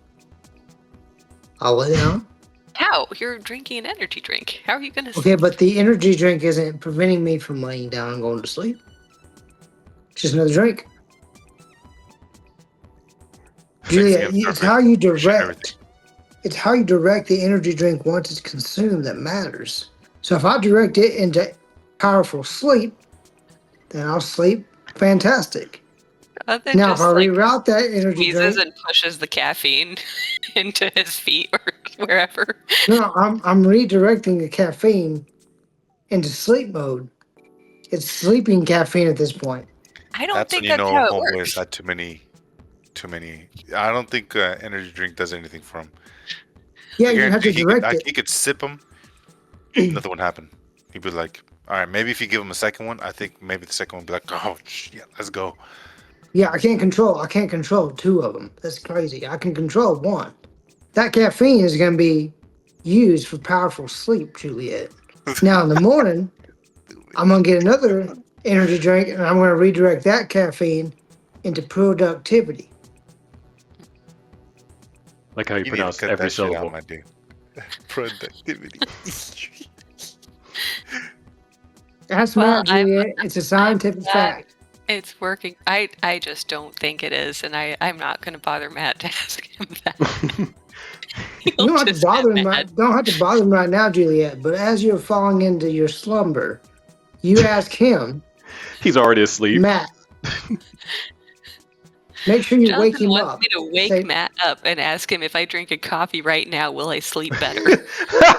I'll lay down. how? You're drinking an energy drink. How are you gonna? Okay, but the energy drink isn't preventing me from laying down and going to sleep. It's just another drink. Julia, Fixing up it's how you everything. direct. It's how you direct the energy drink once it's consumed that matters. So if I direct it into powerful sleep, then I'll sleep fantastic. Other Now, if just I like reroute that energy squeezes drink, and pushes the caffeine into his feet or wherever. no, I'm redirecting the caffeine into sleep mode. It's sleeping caffeine at this point. I don't That's when think you that's know how it homeboy works. has had too many. I don't think energy drink does anything for him. Yeah, I you have to guarantee direct it. he could sip them. Nothing would happen. He'd be like, all right, maybe if you give him a second one, I think maybe the second one would be like, oh, yeah, let's go. Yeah, I can't control two of them. That's crazy. I can control one. That caffeine is going to be used for powerful sleep, Juliet. Now in the morning, I'm going to get another energy drink and I'm going to redirect that caffeine into productivity. Like how you You need to pronounce cut every that shit out, syllable. my dude. Productivity. That's Well, not, Juliet. It's a scientific glad- fact. It's working. I just don't think it is, and I'm not going to bother Matt to ask him that. You He'll don't have to just get bother him. mad. Don't have to bother him right now, Juliet. But as you're falling into your slumber, you ask him, He's already asleep. Matt. Make sure you wake Jonathan him wants up. me to wake Say, Matt up and ask him if I drink a coffee right now, will I sleep better?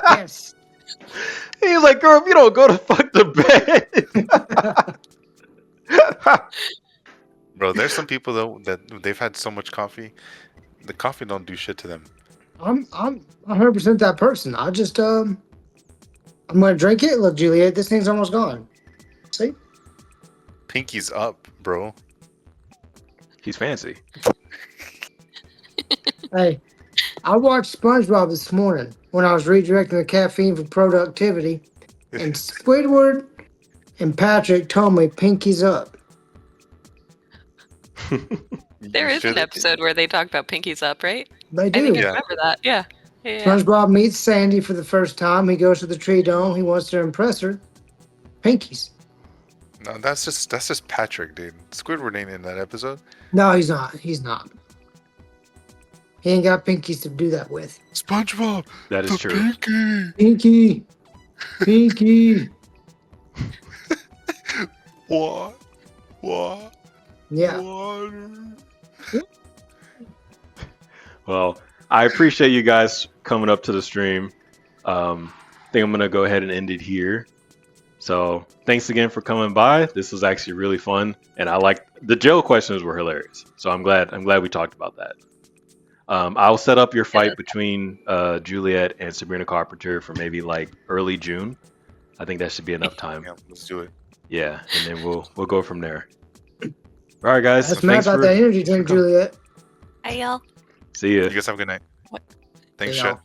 yes. He's like, girl, if you don't go to fuck the bed. Bro, there's some people though that they've had so much coffee, the coffee don't do shit to them. I'm 100% that person. I just I'm gonna drink it. Look, Juliet, this thing's almost gone. See? Pinky's up, bro. He's fancy. Hey, I watched SpongeBob this morning when I was redirecting the caffeine for productivity, and Squidward and Patrick told me Pinky's up. There is an episode where they talk about Pinky's Up, right? They I do. think I Yeah. remember that. Yeah. Yeah. SpongeBob meets Sandy for the first time. He goes to the tree dome. He wants to impress her. Pinkies. No, that's just Patrick, dude. Squidward ain't in that episode. No, he's not. He's not. He ain't got pinkies to do that with. SpongeBob. That is true. Pinky. Pinky. Pinky. What? Yeah. Water. Well, I appreciate you guys coming up to the stream. Think I'm gonna go ahead and end it here. So thanks again for coming by. This was actually really fun, and I like the jail questions were hilarious. So I'm glad we talked about that. I'll set up your fight between Juliet and Sabrina Carpenter for maybe like early June. I think that should be enough time. Yeah, let's do it. Yeah, and then we'll go from there. All right, guys. That's mad about that energy drink, Juliet. Hey, y'all. See ya. You guys have a good night. What? Thanks, Hey, Chet. y'all.